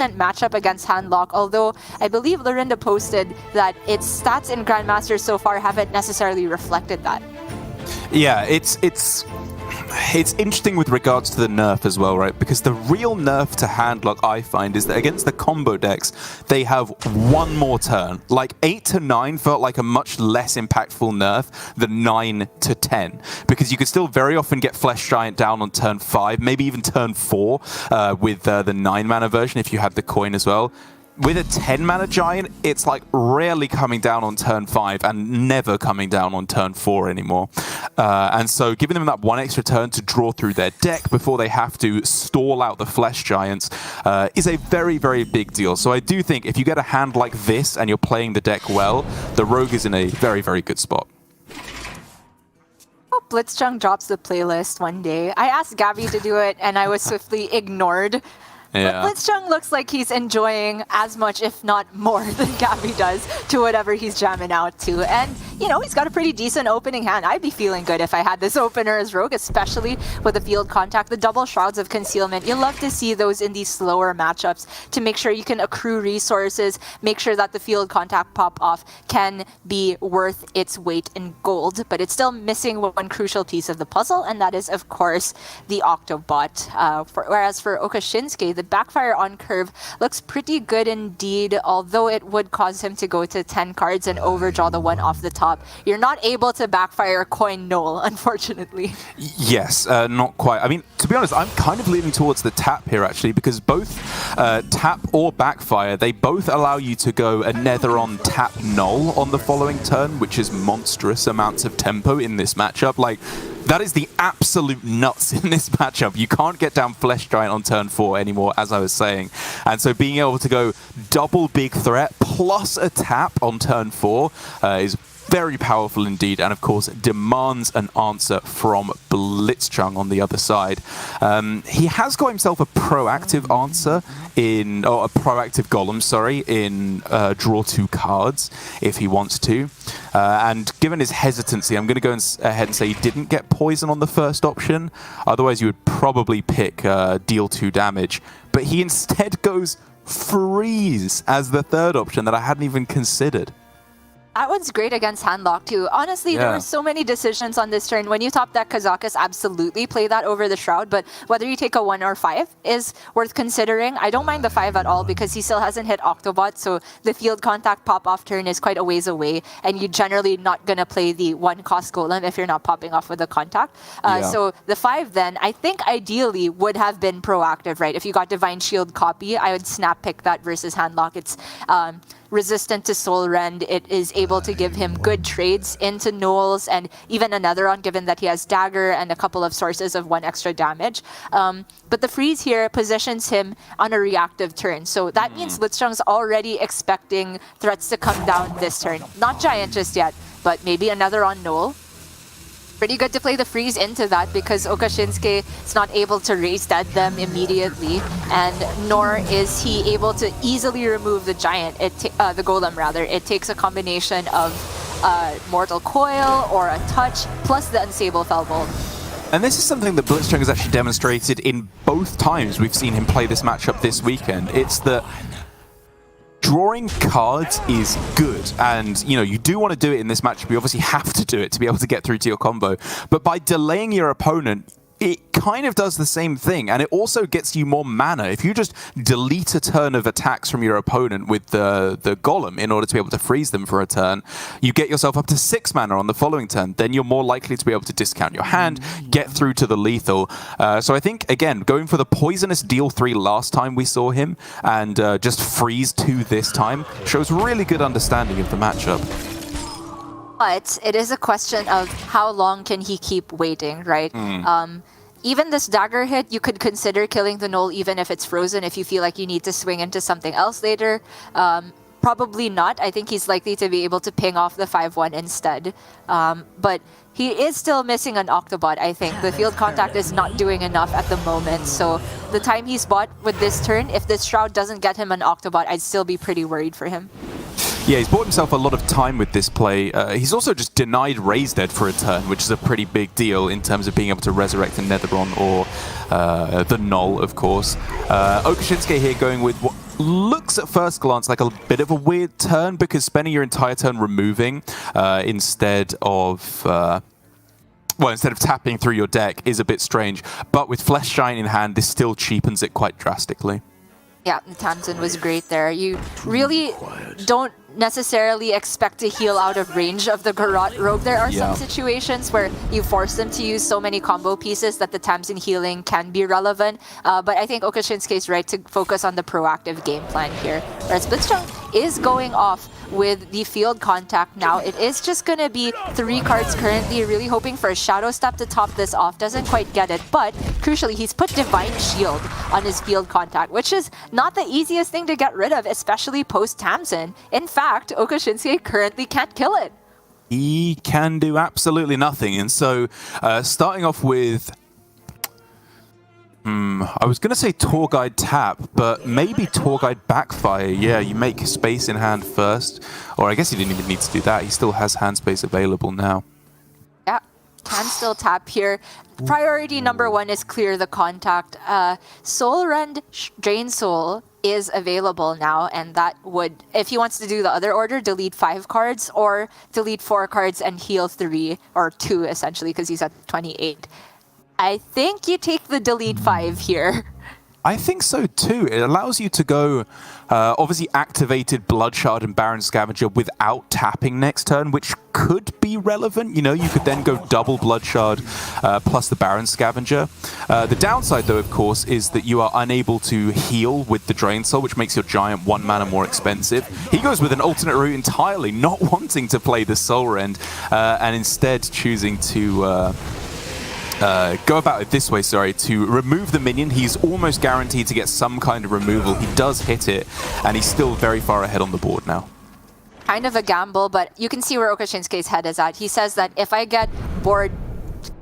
matchup against Handlock, although I believe Lorinda posted that its stats in Grandmasters so far haven't necessarily reflected that. Yeah, it's interesting with regards to the nerf as well, right? Because the real nerf to Handlock, I find, is that against the combo decks, they have one more turn. Like 8 to 9 felt like a much less impactful nerf than 9 to 10, because you could still very often get Flesh Giant down on turn 5, maybe even turn 4 with the 9-mana version if you had the coin as well. With a 10-mana giant, it's like rarely coming down on turn 5 and never coming down on turn 4 anymore. And so giving them that one extra turn to draw through their deck before they have to stall out the Flesh Giants is a very, very big deal. So I do think if you get a hand like this and you're playing the deck well, the Rogue is in a very, very good spot. Oh, Blitzchung drops the playlist one day. I asked Gabby to do it and I was swiftly ignored. Yeah. But Blitzchung looks like he's enjoying as much, if not more, than Gabby does to whatever he's jamming out to. And, you know, he's got a pretty decent opening hand. I'd be feeling good if I had this opener as Rogue, especially with the field contact, the double Shrouds of Concealment. You love to see those in these slower matchups to make sure you can accrue resources, make sure that the field contact pop-off can be worth its weight in gold. But it's still missing one crucial piece of the puzzle, and that is, of course, the Octobot. Whereas for Okasinski, the backfire on curve looks pretty good indeed, although it would cause him to go to 10 cards and overdraw the one off the top. You're not able to backfire Coin Null, unfortunately. Yes, not quite. I mean, to be honest, I'm kind of leaning towards the tap here, actually, because both tap or backfire, they both allow you to go a Nether on tap Null on the following turn, which is monstrous amounts of tempo in this matchup. Like, that is the absolute nuts in this matchup. You can't get down Flesh Giant on turn 4 anymore, as I was saying. And so being able to go double big threat plus a tap on turn 4 is very powerful indeed, and of course demands an answer from Blitzchang on the other side. He has got himself a proactive answer in, or a proactive golem, sorry, in draw 2 cards if he wants to. And given his hesitancy, I'm going to go ahead and say he didn't get poison on the first option. Otherwise, you would probably pick deal 2 damage. But he instead goes freeze as the third option that I hadn't even considered. That one's great against Handlock too. Honestly, there were so many decisions on this turn. When you top deck Kazakus, absolutely play that over the Shroud, but whether you take a 1 or 5 is worth considering. I don't mind the 5 at all because he still hasn't hit Octobot, so the field contact pop-off turn is quite a ways away, and you're generally not going to play the 1-cost Golem if you're not popping off with the contact. So the 5 then, I think ideally would have been proactive, right? If you got Divine Shield copy, I would snap pick that versus Handlock. It's resistant to Soul Rend. It is able to give him good trades into Knolls and even another on, given that he has Dagger and a couple of sources of 1 extra damage. But the freeze here positions him on a reactive turn. So that means Blitzchung's already expecting threats to come down this turn. Not Giant just yet, but maybe another on Knoll. Pretty good to play the freeze into that because Okasinski is not able to raise dead them immediately, and nor is he able to easily remove the giant, the golem rather. It takes a combination of Mortal Coil or a touch plus the Unsable Fellbolt. And this is something that Blitzchang has actually demonstrated in both times we've seen him play this matchup this weekend. It's that drawing cards is good, and you know, you do want to do it in this matchup. You obviously have to do it to be able to get through to your combo, but by delaying your opponent, it kind of does the same thing, and it also gets you more mana. If you just delete a turn of attacks from your opponent with the golem in order to be able to freeze them for a turn, you get yourself up to 6 mana on the following turn. Then you're more likely to be able to discount your hand, get through to the lethal. So I think, again, going for the poisonous deal 3 last time we saw him, and just freeze 2 this time, shows really good understanding of the matchup. But it is a question of how long can he keep waiting, right? Even this dagger hit, you could consider killing the Knoll even if it's frozen, if you feel like you need to swing into something else later. Probably not. I think he's likely to be able to ping off the 5-1 instead. But he is still missing an Octobot, I think. The field contact is not doing enough at the moment. So the time he's bought with this turn, if this Shroud doesn't get him an Octobot, I'd still be pretty worried for him. Yeah, he's bought himself a lot of time with this play. He's also just denied Raise Dead for a turn, which is a pretty big deal in terms of being able to resurrect a Netheron or the Null, of course. Okasinski here going with what looks at first glance like a bit of a weird turn, because spending your entire turn removing instead of tapping through your deck is a bit strange. But with Flesh Giant in hand, this still cheapens it quite drastically. Yeah, Tamsin was great there. You really don't necessarily expect to heal out of range of the Garrote Rogue. There are some situations where you force them to use so many combo pieces that the Tamsin healing can be relevant. But I think Okasinski is right to focus on the proactive game plan here. Whereas Blitzchang is going off with the field contact now. It is just going to be 3 cards currently, really hoping for a Shadow Step to top this off. Doesn't quite get it, but crucially, he's put Divine Shield on his field contact, which is not the easiest thing to get rid of, especially post-Tamsin. In fact, Okasinski currently can't kill it. He can do absolutely nothing, and so starting off with I was going to say Tour Guide tap, but maybe Tour Guide backfire. Yeah, you make space in hand first. Or I guess he didn't even need to do that. He still has hand space available now. Yeah, can still tap here. Priority number 1 is clear the contact. Soul Rend Drain Soul is available now, and that would, if he wants to do the other order, delete 5 cards or delete 4 cards and heal 3, or 2 essentially, because he's at 28. I think you take the delete 5 here. I think so too. It allows you to go, obviously activated Bloodshard and Baron Scavenger without tapping next turn, which could be relevant. You know, you could then go double Bloodshard plus the Baron Scavenger. The downside though, of course, is that you are unable to heal with the Drain Soul, which makes your Giant 1 mana more expensive. He goes with an alternate route entirely, not wanting to play the Soul Rend, and instead choosing to go about it this way, to remove the minion. He's almost guaranteed to get some kind of removal. He does hit it, and he's still very far ahead on the board now. Kind of a gamble, but you can see where Okasinski's head is at. He says that if I get board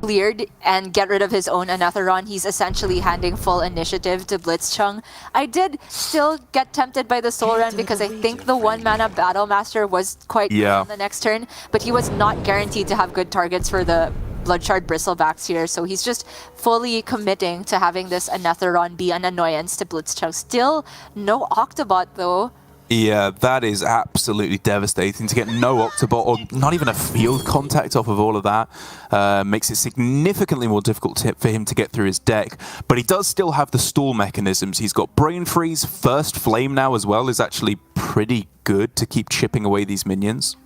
cleared and get rid of his own Anetheron, he's essentially handing full initiative to Blitzchung. I did still get tempted by the Soul Rend because I think the 1 mana Battle Master was quite good on the next turn, but he was not guaranteed to have good targets for the Bloodshard Bristlebacks here, so he's just fully committing to having this Anetheron be an annoyance to Blitzchung. Still no Octobot though. Yeah, that is absolutely devastating to get no Octobot or not even a field contact off of all of that. Makes it significantly more difficult for him to get through his deck. But he does still have the stall mechanisms. He's got Brain Freeze, First Flame now as well is actually pretty good to keep chipping away these minions.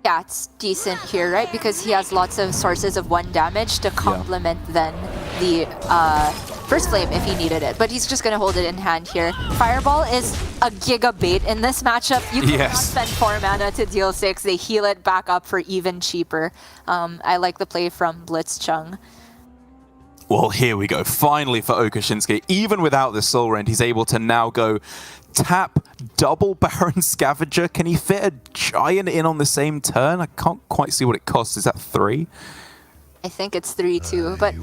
Yeah, it's decent here, right? Because he has lots of sources of 1 damage to complement then the First Flame if he needed it. But he's just going to hold it in hand here. Fireball is a giga bait in this matchup. You cannot spend 4 mana to deal 6. They heal it back up for even cheaper. I like the play from Blitzchung. Well, here we go. Finally for Okasinski, even without the Soul Rend, he's able to now go tap double Baron Scavenger. Can he fit a Giant in on the same turn? I can't quite see what it costs. Is that 3? I think it's 3 too, but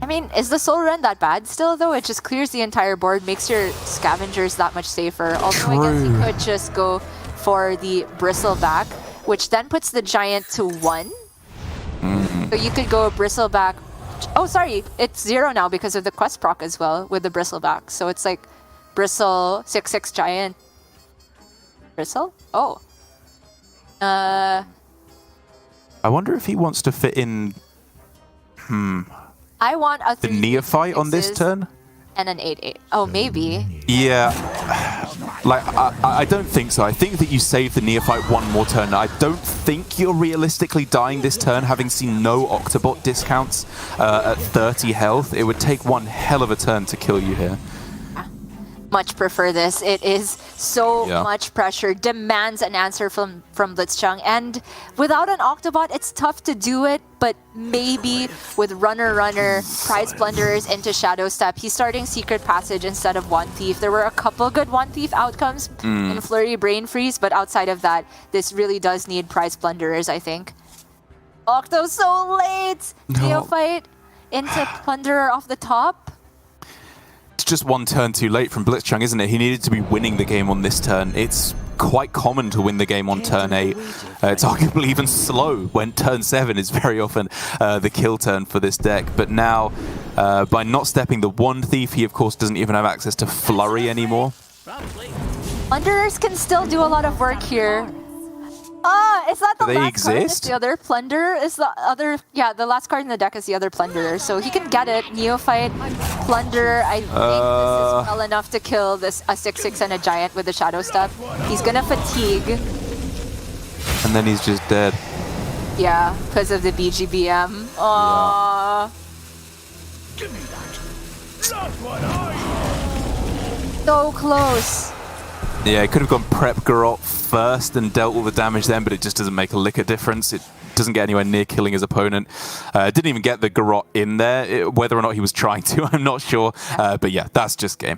I mean, is the Soul Rend that bad still though? It just clears the entire board, makes your Scavengers that much safer. Although I guess he could just go for the Bristleback, which then puts the Giant to 1. So you could go Bristleback. Oh, sorry, it's 0 now because of the quest proc as well with the Bristleback. So it's like Bristle, 6/6 Giant. Bristle? Oh. I wonder if he wants to fit in... I want a 3 the Neophyte on this turn? And an 8/8. Oh, maybe. Yeah. Like, I don't think so. I think that you save the Neophyte 1 more turn. I don't think you're realistically dying this turn, having seen no Octobot discounts at 30 health. It would take 1 hell of a turn to kill you here. Much prefer this. It is so much pressure, demands an answer from Blitzchung, and without an Octobot, it's tough to do it, but maybe with Runner, Prize Plunderers into Shadow Step, he's starting Secret Passage instead of One Thief. There were a couple good One Thief outcomes in Flurry Brain Freeze, but outside of that, this really does need Prize Plunderers, I think. Octo so late! Neophyte into Plunderer off the top. It's just 1 turn too late from Blitzchung, isn't it? He needed to be winning the game on this turn. It's quite common to win the game on turn 8. It's arguably even slow when turn 7 is very often the kill turn for this deck. But now, by not stepping the one thief, he of course doesn't even have access to Flurry anymore. Plunderers can still do a lot of work here. Is that the last card? Is the other Plunder? Is the other... Yeah, the last card in the deck is the other Plunderer. So he can get it. Neophyte, Plunder. I think this is well enough to kill this a 6/6 and a Giant with the Shadow Step. He's gonna fatigue. And then he's just dead. Yeah, because of the BGBM. Aww. Give me that. Not what I... So close. Yeah, it could have gone prep Garrot first and dealt all the damage then, but it just doesn't make a lick of difference. It doesn't get anywhere near killing his opponent. Didn't even get the Garrot in there. Whether or not he was trying to, I'm not sure. But yeah, that's just game.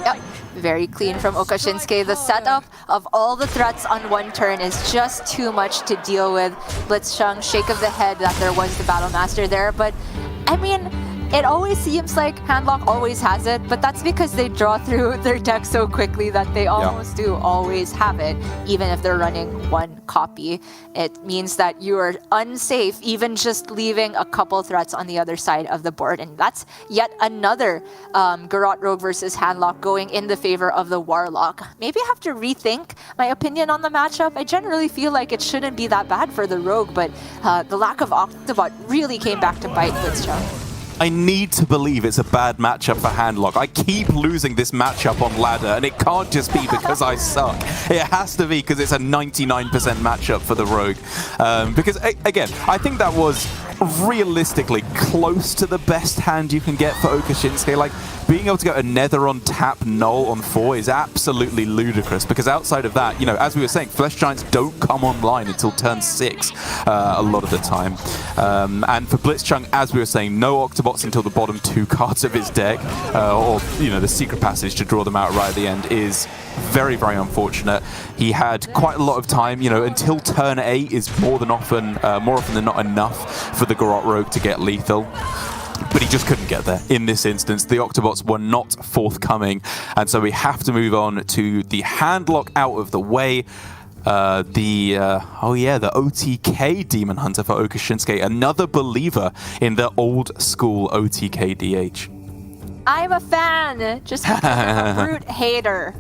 Yep, very clean from Okasinski. The setup of all the threats on one turn is just too much to deal with. Blitzchung, shake of the head that there was the Battle Master there, but I mean, it always seems like Handlock always has it, but that's because they draw through their deck so quickly that they almost do always have it, even if they're running one copy. It means that you are unsafe even just leaving a couple threats on the other side of the board, and that's yet another Garrot Rogue versus Handlock going in the favor of the Warlock. Maybe I have to rethink my opinion on the matchup. I generally feel like it shouldn't be that bad for the Rogue, but the lack of Octobot really came back to bite Blitzchung. I need to believe it's a bad matchup for Handlock. I keep losing this matchup on ladder, and it can't just be because I suck. It has to be because it's a 99% matchup for the Rogue. Because, again, I think that was realistically close to the best hand you can get for Okasinski. Like, being able to go a Nether on tap, null on 4 is absolutely ludicrous, because outside of that, you know, as we were saying, Flesh Giants don't come online until turn 6 a lot of the time. And for Blitzchung, as we were saying, no Octobots until the bottom 2 cards of his deck, or, you know, the Secret Passage to draw them out right at the end is very, very unfortunate. He had quite a lot of time, you know, until turn 8 is more often than not enough for the Garrot Rogue to get lethal. But he just couldn't get there in this instance. The Octobots were not forthcoming, and so we have to move on to the Handlock out of the way. The OTK Demon Hunter for Okasinski, another believer in the old school OTK DH. I'm a fan, just because I'm a brute hater.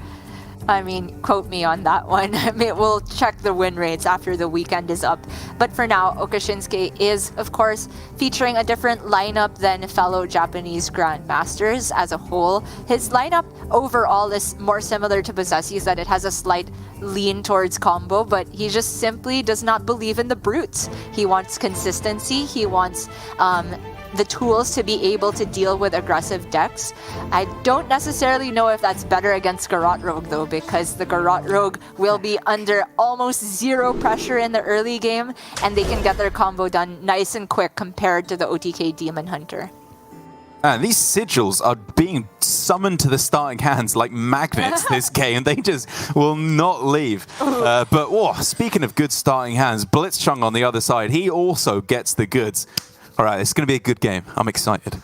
I mean, quote me on that one. I mean, we'll check the win rates after the weekend is up. But for now, Okasinski is, of course, featuring a different lineup than fellow Japanese Grandmasters as a whole. His lineup overall is more similar to Possessi's, that it has a slight lean towards combo, but he just simply does not believe in the brutes. He wants consistency. He wants the tools to be able to deal with aggressive decks. I don't necessarily know if that's better against Garrot Rogue though, because the Garrot Rogue will be under almost zero pressure in the early game, and they can get their combo done nice and quick compared to the OTK Demon Hunter. And these sigils are being summoned to the starting hands like magnets this game. They just will not leave. But speaking of good starting hands, Blitzchung on the other side, he also gets the goods. All right, it's going to be a good game. I'm excited.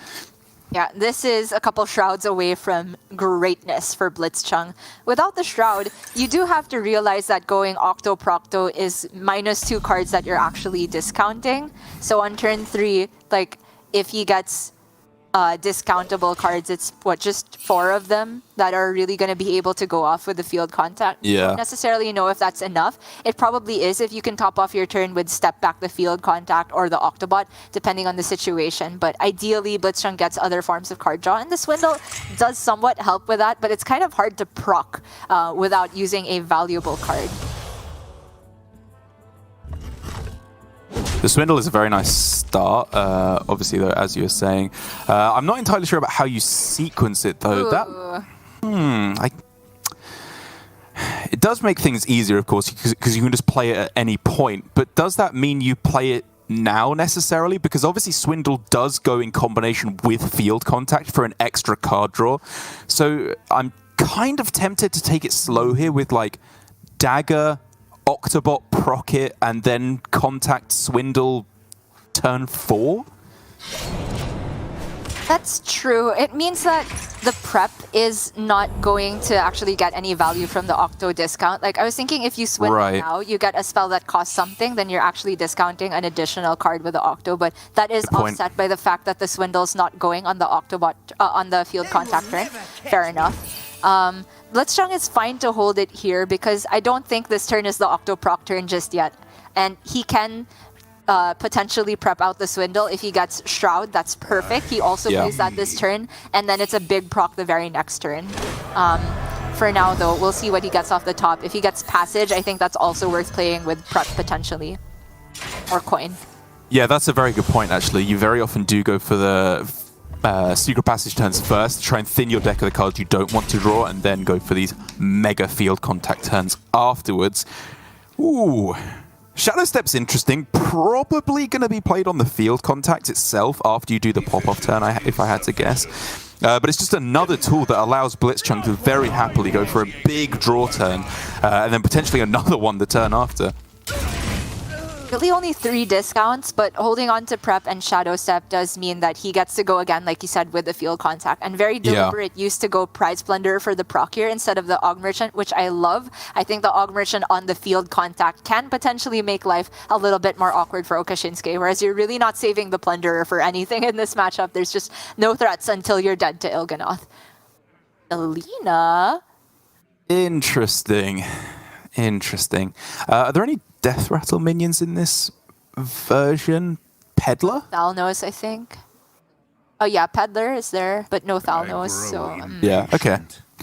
Yeah, this is a couple shrouds away from greatness for Blitzchung. Without the shroud, you do have to realize that going Octo-Procto is -2 cards that you're actually discounting. So on turn 3, like, if he gets discountable cards, it's just 4 of them that are really going to be able to go off with the field contact. Yeah. I don't necessarily know if that's enough. It probably is if you can top off your turn with step back the field contact or the Octobot, depending on the situation. But ideally, Blitzchung gets other forms of card draw, and the Swindle does somewhat help with that, but it's kind of hard to proc without using a valuable card. The Swindle is a very nice start, obviously, though, as you were saying. I'm not entirely sure about how you sequence it, though. It does make things easier, of course, because you can just play it at any point. But does that mean you play it now, necessarily? Because obviously Swindle does go in combination with field contact for an extra card draw. So I'm kind of tempted to take it slow here with, like, Dagger, Octobot, proc it, and then contact Swindle turn 4? That's true. It means that the prep is not going to actually get any value from the Octo discount. Like, I was thinking if you swindle now, you get a spell that costs something, then you're actually discounting an additional card with the Octo, but that is offset by the fact that the swindle's not going on the Octobot, on the field contact turn. Fair enough. Blitzchang is fine to hold it here because I don't think this turn is the Octo proc turn just yet. And he can potentially prep out the swindle. If he gets Shroud, that's perfect. He also plays that this turn, and then it's a big proc the very next turn. For now, though, we'll see what he gets off the top. If he gets Passage, I think that's also worth playing with prep potentially. Or Coin. Yeah, that's a very good point, actually. You very often do go for the Secret Passage turns first, try and thin your deck of the cards you don't want to draw, and then go for these mega field contact turns afterwards. Ooh. Shadow Step's interesting. Probably going to be played on the field contact itself after you do the pop-off turn, if I had to guess. But it's just another tool that allows Blitzchung to very happily go for a big draw turn, and then potentially another one the turn after. Really only 3 discounts, but holding on to prep and Shadow Step does mean that he gets to go again, like you said, with the field contact. And very deliberate used to go Prize Plunder for the proc here instead of the Og Merchant, which I love. I think the Og Merchant on the field contact can potentially make life a little bit more awkward for Okasinski, whereas you're really not saving the Plunderer for anything in this matchup. There's just no threats until you're dead to Il'gynoth. Alina. Interesting. Interesting. Are there any Death Rattle minions in this version? Peddler? Thalnos, I think. Oh yeah, Peddler is there, but no Thalnos, so... yeah, okay.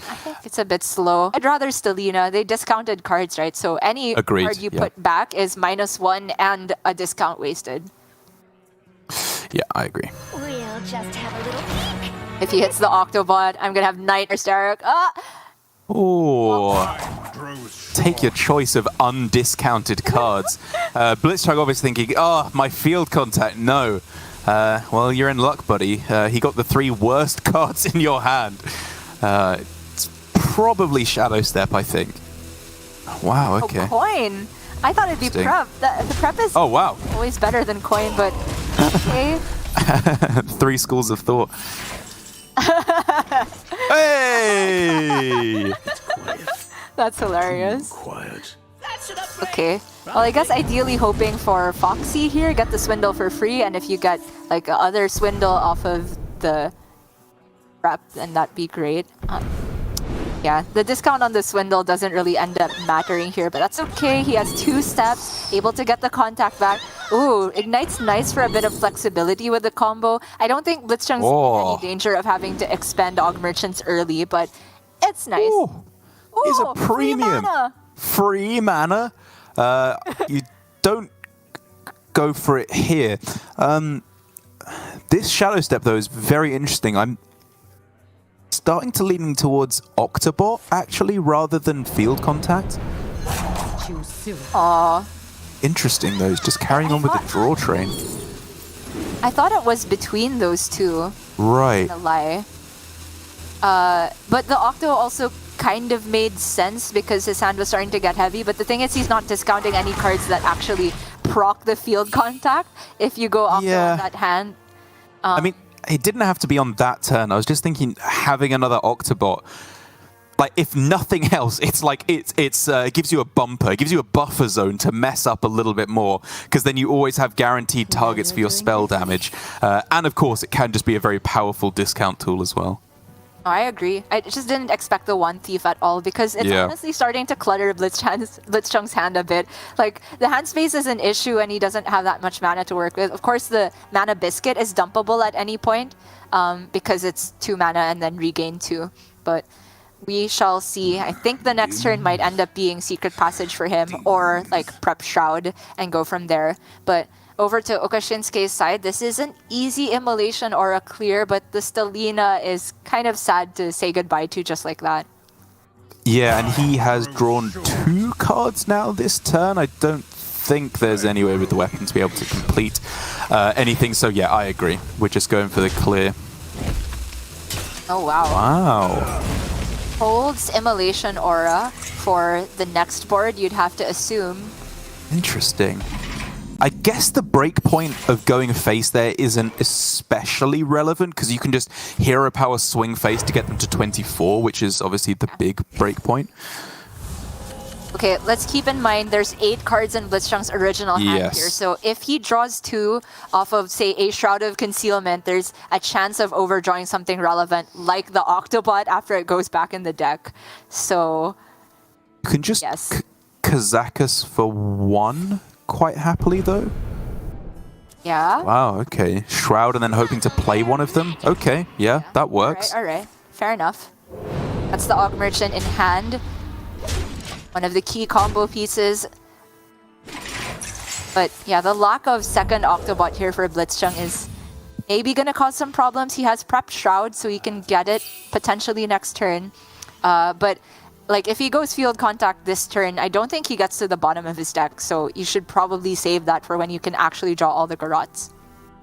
I think it's a bit slow. I'd rather Stelina. They discounted cards, right? So any card you put back is -1 and a discount wasted. Yeah, I agree. We'll just have a little peek. If he hits the Octobot, I'm gonna have Knight or Starrock. Ah! Oh, take your choice of undiscounted cards. Blitzchang obviously thinking, oh, my field contact, no. Well, you're in luck, buddy. He got the 3 worst cards in your hand. It's probably Shadow Step, I think. Wow, okay. Oh, Coin. I thought it'd be prep. The prep is always better than Coin, but okay. 3 schools of thought. Hey! That's hilarious. Okay. Well, I guess ideally hoping for Foxy here, get the swindle for free, and if you get like other swindle off of the prep, then that'd be great. Yeah, the discount on the swindle doesn't really end up mattering here, but that's okay. He has 2 steps, able to get the contact back. Ooh, Ignite's nice for a bit of flexibility with the combo. I don't think Blitzchung's in any danger of having to expend Og Merchants early, but it's nice. Ooh, is a premium. Free mana. You don't go for it here. This Shadow Step, though, is very interesting. I'm starting to leaning towards Octobot, actually, rather than field contact. Aww. Interesting, though. It's just carrying on with the draw train. I thought it was between those two. Right. A lie. But the Octo also kind of made sense because his hand was starting to get heavy. But the thing is, he's not discounting any cards that actually proc the field contact if you go Octo on that hand. I mean, it didn't have to be on that turn. I was just thinking having another Octobot, like, if nothing else, it's like it gives you a bumper, it gives you a buffer zone to mess up a little bit more, because then you always have guaranteed targets for your spell damage. And of course, it can just be a very powerful discount tool as well. I agree. I just didn't expect the One Thief at all, because it's honestly starting to clutter Blitzchung's hand a bit. Like, the hand space is an issue and he doesn't have that much mana to work with. Of course, the Mana Biscuit is dumpable at any point, because it's 2 mana and then regain 2. But we shall see. I think the next turn might end up being Secret Passage for him, or like Prep Shroud and go from there. But over to Okasinski's side, this is an easy immolation or a clear, but the Stelina is kind of sad to say goodbye to just like that. Yeah, and he has drawn 2 cards now this turn. I don't think there's any way with the weapon to be able to complete anything. So yeah, I agree. We're just going for the clear. Oh, wow. Wow. Holds Immolation Aura for the next board, you'd have to assume. Interesting. I guess the breakpoint of going face there isn't especially relevant because you can just hero power swing face to get them to 24, which is obviously the big breakpoint. Okay, let's keep in mind there's 8 cards in Blitzchung's original hand here. So if he draws 2 off of, say, a Shroud of Concealment, there's a chance of overdrawing something relevant, like the Octobot after it goes back in the deck. So you can just Kazakus for 1 quite happily, though. Yeah. Wow, okay. Shroud and then hoping to play one of them. Okay, yeah, that works. All right. Fair enough. That's the Og Merchant in hand. One of the key combo pieces. But yeah, the lack of second Octobot here for Blitzchung is maybe going to cause some problems. He has prepped Shroud, so he can get it potentially next turn. But like if he goes field contact this turn, I don't think he gets to the bottom of his deck. So you should probably save that for when you can actually draw all the Garots.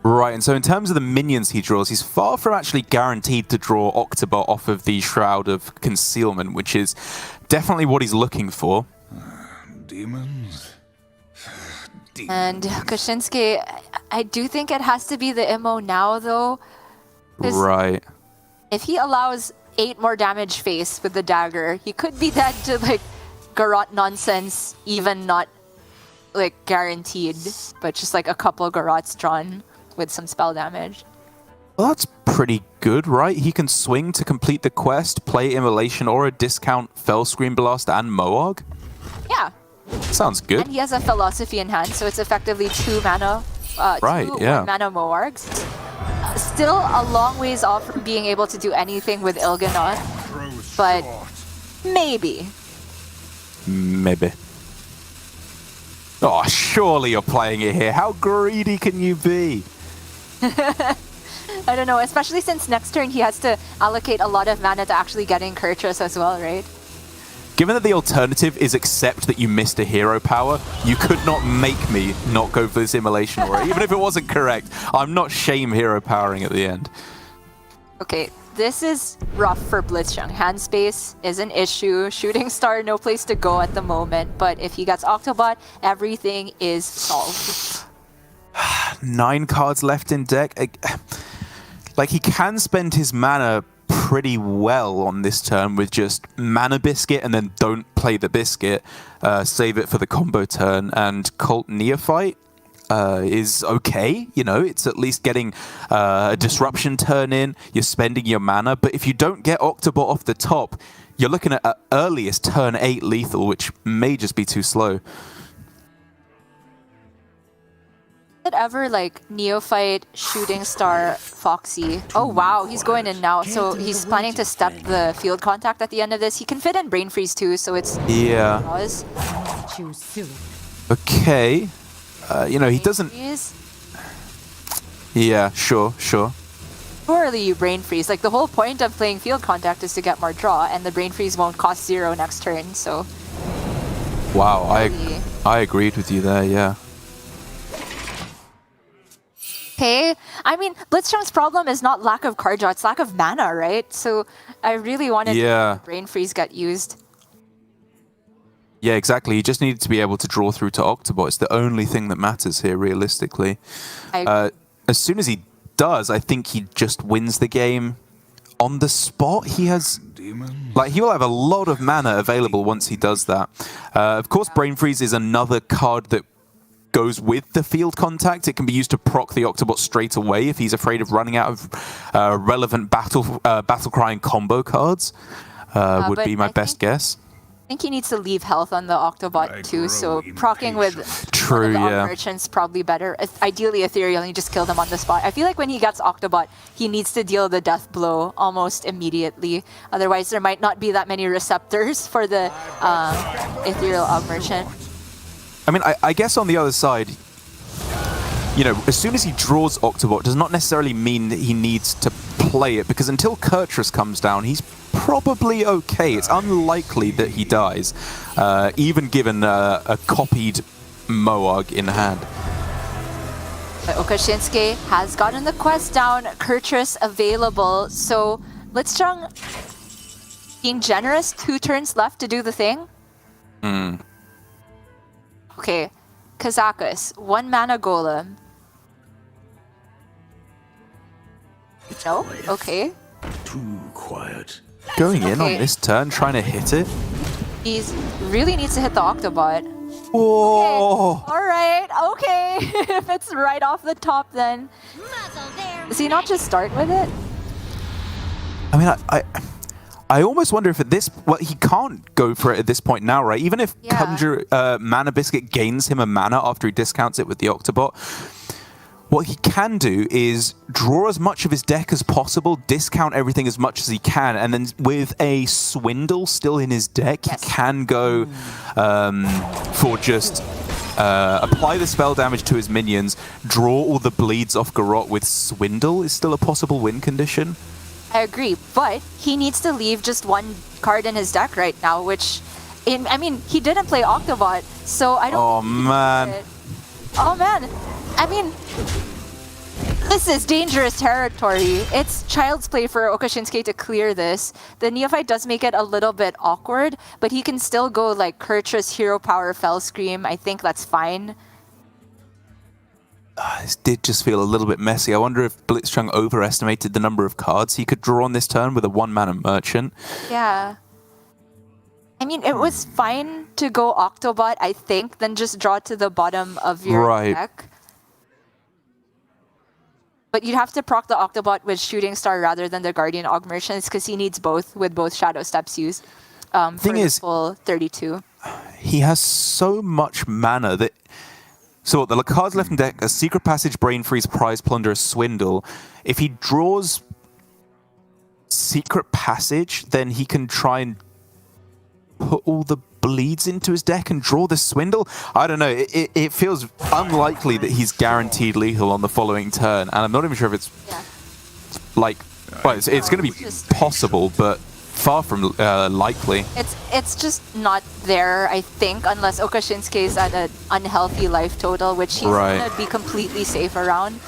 Right, and so in terms of the minions he draws, he's far from actually guaranteed to draw Octobot off of the Shroud of Concealment, which is definitely what he's looking for. Demons. And Okasinski, I do think it has to be the MO now, though. Right. If he allows 8 more damage face with the dagger, he could be dead to like Garot nonsense, even not like guaranteed, but just like a couple Garots drawn with some spell damage. Well, that's pretty good, right? He can swing to complete the quest, play Immolation or a discount Fel Screen Blast and Moog. Yeah. Sounds good. And he has a Philosophy in hand, so it's effectively 2 mana, 2 1-mana Moargs. Still a long ways off from being able to do anything with Il'gynoth, but maybe. Maybe. Oh, surely you're playing it here. How greedy can you be? I don't know, especially since next turn he has to allocate a lot of mana to actually getting Kurtrus as well, right? Given that the alternative is accept that you missed a hero power, you could not make me not go for this Immolation Aura. Even if it wasn't correct, I'm not shame hero powering at the end. Okay, this is rough for Blitzchung. Hand space is an issue. Shooting Star, no place to go at the moment. But if he gets Octobot, everything is solved. 9 cards left in deck. Like, he can spend his mana pretty well on this turn with just Mana Biscuit and then don't play the Biscuit. Save it for the combo turn. And Cult Neophyte is okay. You know, it's at least getting a Disruption turn in. You're spending your mana. But if you don't get Octobot off the top, you're looking at earliest turn 8 lethal, which may just be too slow. Ever like Neophyte, Shooting Star, Foxy. Oh wow, he's going in now. So he's planning to step the field contact at the end of this. He can fit in Brain Freeze too, so it's okay. You know, he doesn't. Yeah, sure. Surely you Brain Freeze. Like the whole point of playing field contact is to get more draw, and the Brain Freeze won't cost 0 next turn. So. Wow, I agreed with you there. Yeah. Okay, I mean, Blitzchung's problem is not lack of card draw, it's lack of mana, right? So I really wanted to Brain Freeze get used. Yeah, exactly. You just needed to be able to draw through to Octobot. It's the only thing that matters here, realistically. As soon as he does, I think he just wins the game on the spot. He has... Like, he will have a lot of mana available once he does that. Of course, Brain Freeze is another card that goes with the field contact. It can be used to proc the Octobot straight away if he's afraid of running out of relevant battle crying combo cards. Would be my best guess. I think he needs to leave health on the Octobot too, so proccing with one of the merchants probably better. Ideally Ethereal, and you just kill them on the spot. I feel like when he gets Octobot, he needs to deal the death blow almost immediately. Otherwise, there might not be that many receptors for the Ethereal Og Merchant. I mean, I guess on the other side, you know, as soon as he draws Octobot, does not necessarily mean that he needs to play it, because until Kurtrus comes down, he's probably okay. It's unlikely that he dies, even given a copied Moog in hand. But Okasinski has gotten the quest down, Kurtrus available, so Blitzchung being generous, 2 turns left to do the thing. Okay, Kazakus, 1 mana golem. No? Okay. Too quiet. Going in on Okay. this turn, trying to hit it. He really needs to hit the Octobot. Whoa! Alright, okay. If it's right off the top then. Muzzle there. Does he not just start with it? I mean, I almost wonder if at this... Well, he can't go for it at this point now, right? Even if Yeah. Conjure Mana Biscuit gains him a mana after he discounts it with the Octobot, what he can do is draw as much of his deck as possible, discount everything as much as he can, and then with a Swindle still in his deck, Yes. he can go for just... apply the spell damage to his minions, draw all the bleeds off Garrot with Swindle is still a possible win condition. I agree, but he needs to leave just 1 card in his deck right now, which... I mean, he didn't play Octobot, so I don't... Oh, man. Oh man, I mean, this is dangerous territory. It's child's play for Okasinski to clear this. The Neophyte does make it a little bit awkward, but he can still go like Kurtrus, Hero Power, Fell Scream. I think that's fine. This did just feel a little bit messy. I wonder if Blitzchung overestimated the number of cards he could draw on this turn with a 1-mana Merchant. Yeah. I mean, it was fine to go Octobot, I think, then just draw to the bottom of your Right. deck. But you'd have to proc the Octobot with Shooting Star rather than the Guardian Aug Merchants because he needs both with both Shadow Steps used for Thing the is- full 32. He has so much mana that... So the cards left in deck are Secret Passage, Brain Freeze, Prize Plunder, Swindle. If he draws Secret Passage, then he can try and put all the bleeds into his deck and draw the Swindle. I don't know. It feels unlikely that he's guaranteed lethal on the following turn, and I'm not even sure if it's Yeah. like... Well, it's going to be Just- possible, but far from likely. It's just not there, I think, unless Okasinski is at an unhealthy life total, which he's Right. going to be completely safe around.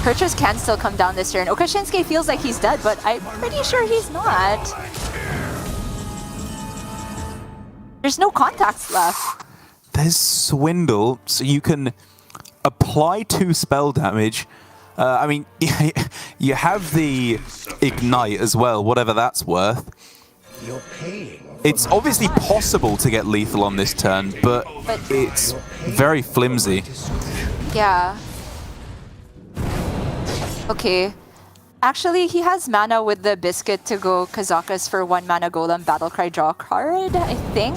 Kurtrus can still come down this turn. Okasinski feels like he's dead, but I'm pretty sure he's not. There's no contacts left. There's Swindle, so you can apply 2 spell damage. I mean, you have the Ignite as well, whatever that's worth. You're paying. It's obviously possible to get lethal on this turn, but it's very flimsy. Yeah. Okay. Actually, he has mana with the Biscuit to go Kazakus for 1 mana Golem Battlecry draw card, I think.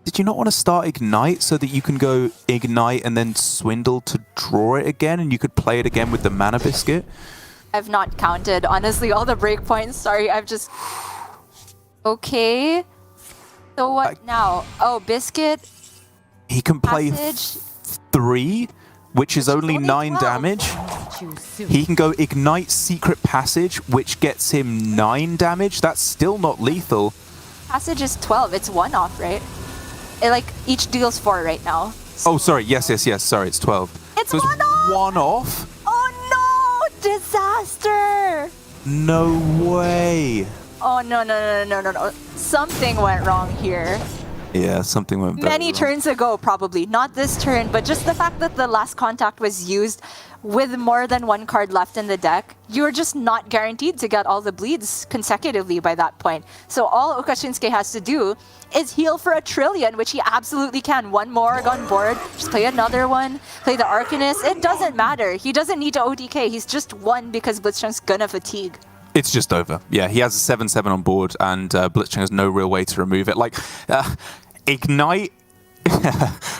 Did you not want to start Ignite so that you can go Ignite and then Swindle to draw it again, and you could play it again with the Mana Biscuit? I've not counted, honestly, all the breakpoints. Sorry, I've just... Okay. So what now? Oh, Biscuit, He can play Passage. 3, which is only only 9 12. damage. He can go Ignite Secret Passage, which gets him 9 damage. That's still not lethal. Passage is 12. It's 1 off, right? It, like, each deals 4 right now. Oh, sorry. Yes. Sorry, it's 12. It's So 1 off! 1 off? Oh no! Disaster! No way. Oh no. Something went wrong here. Yeah, something went very Many wrong. turns ago, probably. Not this turn, but just the fact that the last contact was used with more than 1 card left in the deck, you're just not guaranteed to get all the bleeds consecutively by that point. So all Okasinski has to do is heal for 1 trillion, which he absolutely can. 1 more on board, just play another one, play the Arcanist. It doesn't matter. He doesn't need to OTK. He's just 1 because Blitzchung's gonna fatigue. It's just over. Yeah, he has a 7/7 on board, and Blitzchang has no real way to remove it. Like, Ignite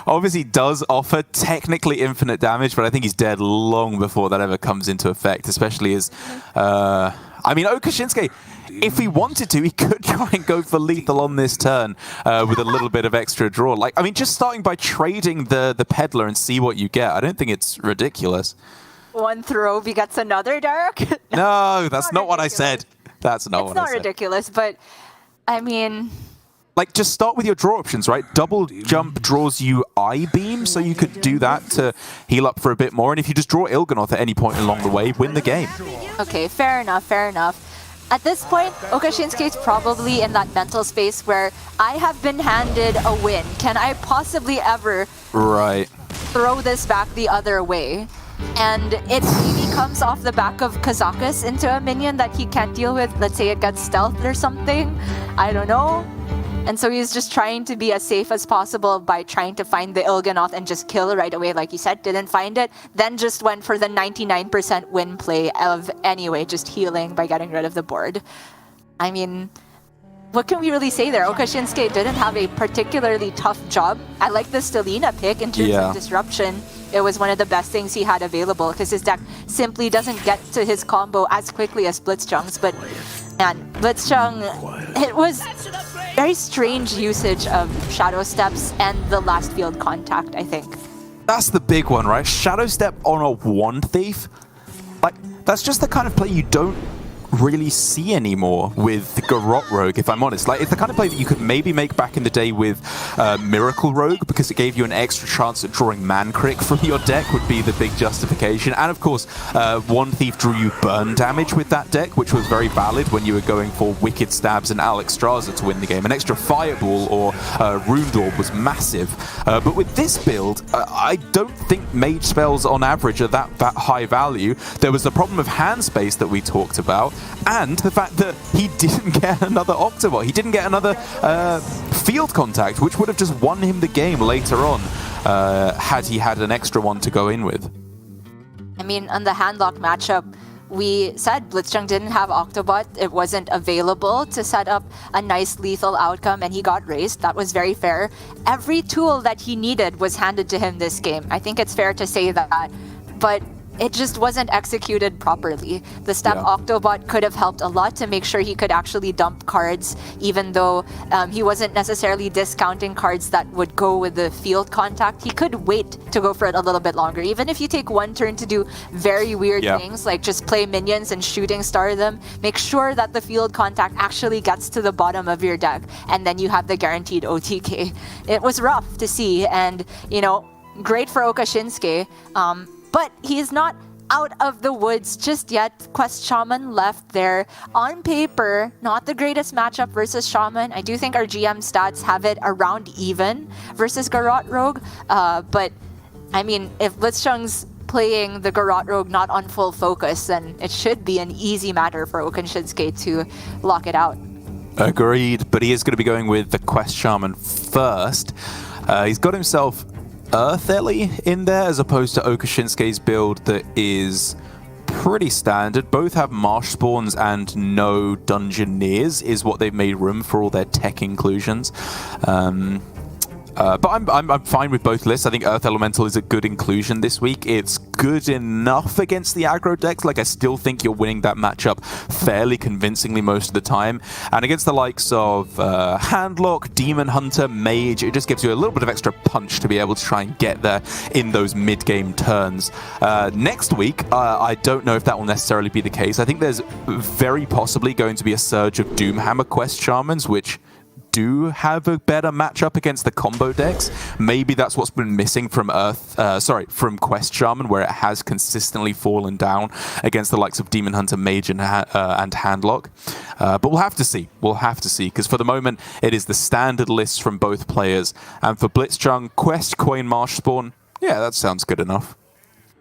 obviously does offer technically infinite damage, but I think he's dead long before that ever comes into effect, especially as... I mean, Okasinski, if he wanted to, he could try and go for lethal on this turn with a little bit of extra draw. Like, I mean, just starting by trading the Peddler and see what you get, I don't think it's ridiculous. 1 throw begets another, Dark. No, that's not what I ridiculous. said. That's not It's what I not said. ridiculous, but I mean... Like, just start with your draw options, right? Double jump draws you Eye Beam, so you could do that to heal up for a bit more. And if you just draw Il'gynoth at any point along the way, win the game. Okay, fair enough. At this point, Okasinski is probably in that mental space where I have been handed a win. Can I possibly ever throw this back the other way? And it maybe comes off the back of Kazakus into a minion that he can't deal with. Let's say it gets stealth or something. I don't know. And so he's just trying to be as safe as possible by trying to find the Il'gynoth and just kill right away, like you said. Didn't find it. Then just went for the 99% win play of anyway, just healing by getting rid of the board. I mean, what can we really say there? Okasinski didn't have a particularly tough job. I like the Stelina pick in terms of disruption. It was one of the best things he had available because his deck simply doesn't get to his combo as quickly as Blitzchung's. But man, Blitzchung, it was very strange usage of Shadow Steps and the last field contact, I think. That's the big one, right? Shadow Step on a Wand Thief? Like, that's just the kind of play you don't really see anymore with the Garrote Rogue, if I'm honest. Like, it's the kind of play that you could maybe make back in the day with Miracle Rogue, because it gave you an extra chance at drawing Man Crick from your deck would be the big justification. And of course, Wand Thief drew you burn damage with that deck, which was very valid when you were going for Wicked Stabs and Alexstrasza to win the game. An extra Fireball or Runed Orb was massive. But with this build, I don't think mage spells on average are that high value. There was the problem of hand space that we talked about, and the fact that he didn't get another Octobot. He didn't get another field contact, which would have just won him the game later on had he had an extra one to go in with. I mean, on the Handlock matchup, we said Blitzchung didn't have Octobot. It wasn't available to set up a nice lethal outcome, and he got raised. That was very fair. Every tool that he needed was handed to him this game. I think it's fair to say that, but it just wasn't executed properly. The step Octobot could have helped a lot to make sure he could actually dump cards, even though he wasn't necessarily discounting cards that would go with the field contact. He could wait to go for it a little bit longer. Even if you take one turn to do very weird things, like just play minions and shooting star them, make sure that the field contact actually gets to the bottom of your deck, and then you have the guaranteed OTK. It was rough to see, and, you know, great for Okasinski. But he is not out of the woods just yet. Quest Shaman left there. On paper, not the greatest matchup versus Shaman. I do think our GM stats have it around even versus Garrote Rogue. But, I mean, if Blitzchung's playing the Garrote Rogue not on full focus, then it should be an easy matter for Okasinski to lock it out. Agreed, but he is going to be going with the Quest Shaman first. He's got himself Earth Ellie in there as opposed to Okasinski's build that is pretty standard. Both have marsh spawns and no dungeoneers is what they've made room for all their tech inclusions. But I'm fine with both lists. I think Earth Elemental is a good inclusion this week. It's good enough against the aggro decks. Like, I still think you're winning that matchup fairly convincingly most of the time. And against the likes of Handlock, Demon Hunter, Mage, it just gives you a little bit of extra punch to be able to try and get there in those mid-game turns. Next week, I don't know if that will necessarily be the case. I think there's very possibly going to be a surge of Doomhammer Quest Shamans, which do have a better matchup against the combo decks. Maybe that's what's been missing from from Quest Shaman, where it has consistently fallen down against the likes of Demon Hunter, Mage, and Handlock. But we'll have to see. We'll have to see, because for the moment, it is the standard lists from both players. And for Blitzchung, Quest, Coin, Marsh Spawn, yeah, that sounds good enough.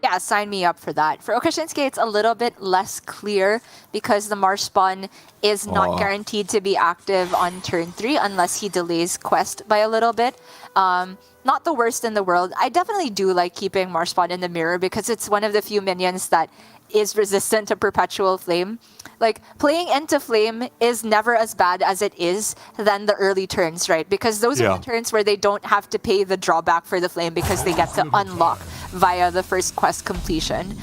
Yeah, sign me up for that. For Okasinski, it's a little bit less clear because the Marsh Spawn is not guaranteed to be active on turn 3 unless he delays Quest by a little bit. Not the worst in the world. I definitely do like keeping Marsh Spawn in the mirror because it's one of the few minions that is resistant to Perpetual Flame. Like, playing into Flame is never as bad as it is than the early turns, right? Because those are the turns where they don't have to pay the drawback for the Flame because they get to unlock via the first quest completion.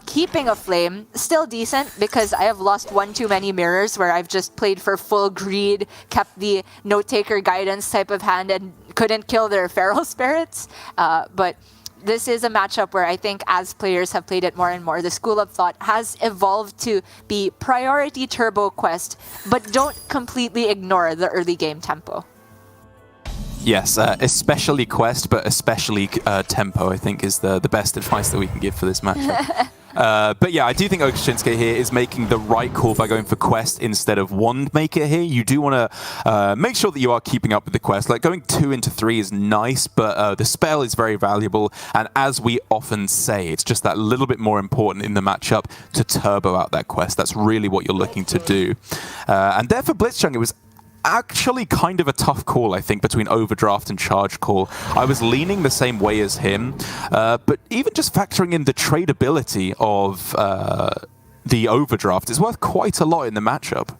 Keeping a Flame, still decent because I have lost one too many mirrors where I've just played for full greed, kept the Note-Taker Guidance type of hand and couldn't kill their Feral Spirits. But this is a matchup where I think as players have played it more and more, the school of thought has evolved to be priority Turbo Quest, but don't completely ignore the early game tempo. Yes, especially quest, but especially tempo, I think, is the best advice that we can give for this matchup. But yeah, I do think Okasinski here is making the right call by going for quest instead of wand maker here. You do want to make sure that you are keeping up with the quest. Like going 2 into 3 is nice, but the spell is very valuable. And as we often say, it's just that little bit more important in the matchup to turbo out that quest. That's really what you're looking to do. And there for Blitzchang, it was actually kind of a tough call, I think, between overdraft and charge call. I was leaning the same way as him, but even just factoring in the tradability of the overdraft is worth quite a lot in the matchup.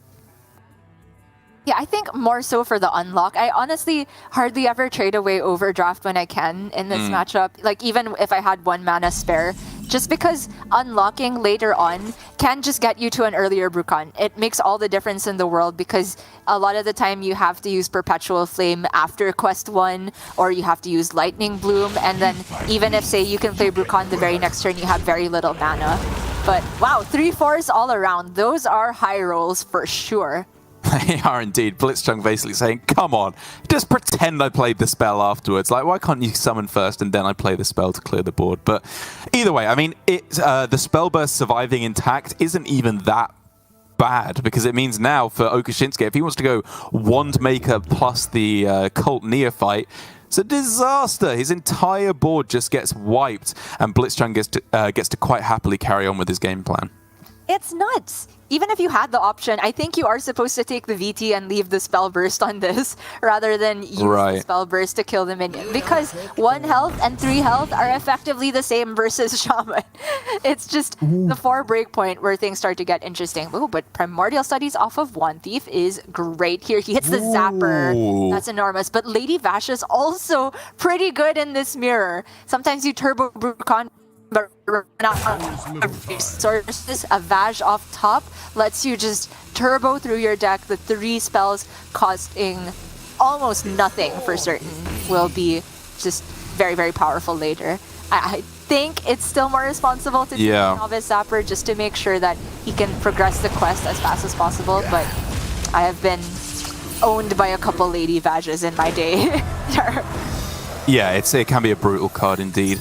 Yeah, I think more so for the unlock. I honestly hardly ever trade away overdraft when I can in this matchup. Like, even if I had 1 mana spare, just because unlocking later on can just get you to an earlier Bru'kan. It makes all the difference in the world because a lot of the time you have to use Perpetual Flame after Quest 1, or you have to use Lightning Bloom, and then even if, say, you can play Bru'kan the very next turn, you have very little mana. But wow, 3/4s all around. Those are high rolls for sure. They are indeed. Blitzchung basically saying, come on, just pretend I played the spell afterwards. Like, why can't you summon first and then I play the spell to clear the board? But either way, I mean, the spell burst surviving intact isn't even that bad, because it means now for Okasinski, if he wants to go Wand Maker plus the Cult Neophyte, it's a disaster. His entire board just gets wiped, and Blitzchung gets to quite happily carry on with his game plan. It's nuts. Even if you had the option, I think you are supposed to take the VT and leave the spell burst on this rather than use the spell burst to kill the minion. Because 1 health and 3 health are effectively the same versus Shaman. It's just the 4 breakpoint where things start to get interesting. Oh, but Primordial Studies off of Wand Thief is great here. He hits the Zapper. That's enormous. But Lady Vash is also pretty good in this mirror. Sometimes you turbo Bru'kan, but run out of resources. A Vaj off top lets you just turbo through your deck. The 3 spells costing almost nothing for certain will be just very, very powerful later. I think it's still more responsible to do a Novice Zapper just to make sure that he can progress the quest as fast as possible, but I have been owned by a couple Lady Vages in my day. Yeah, it can be a brutal card indeed.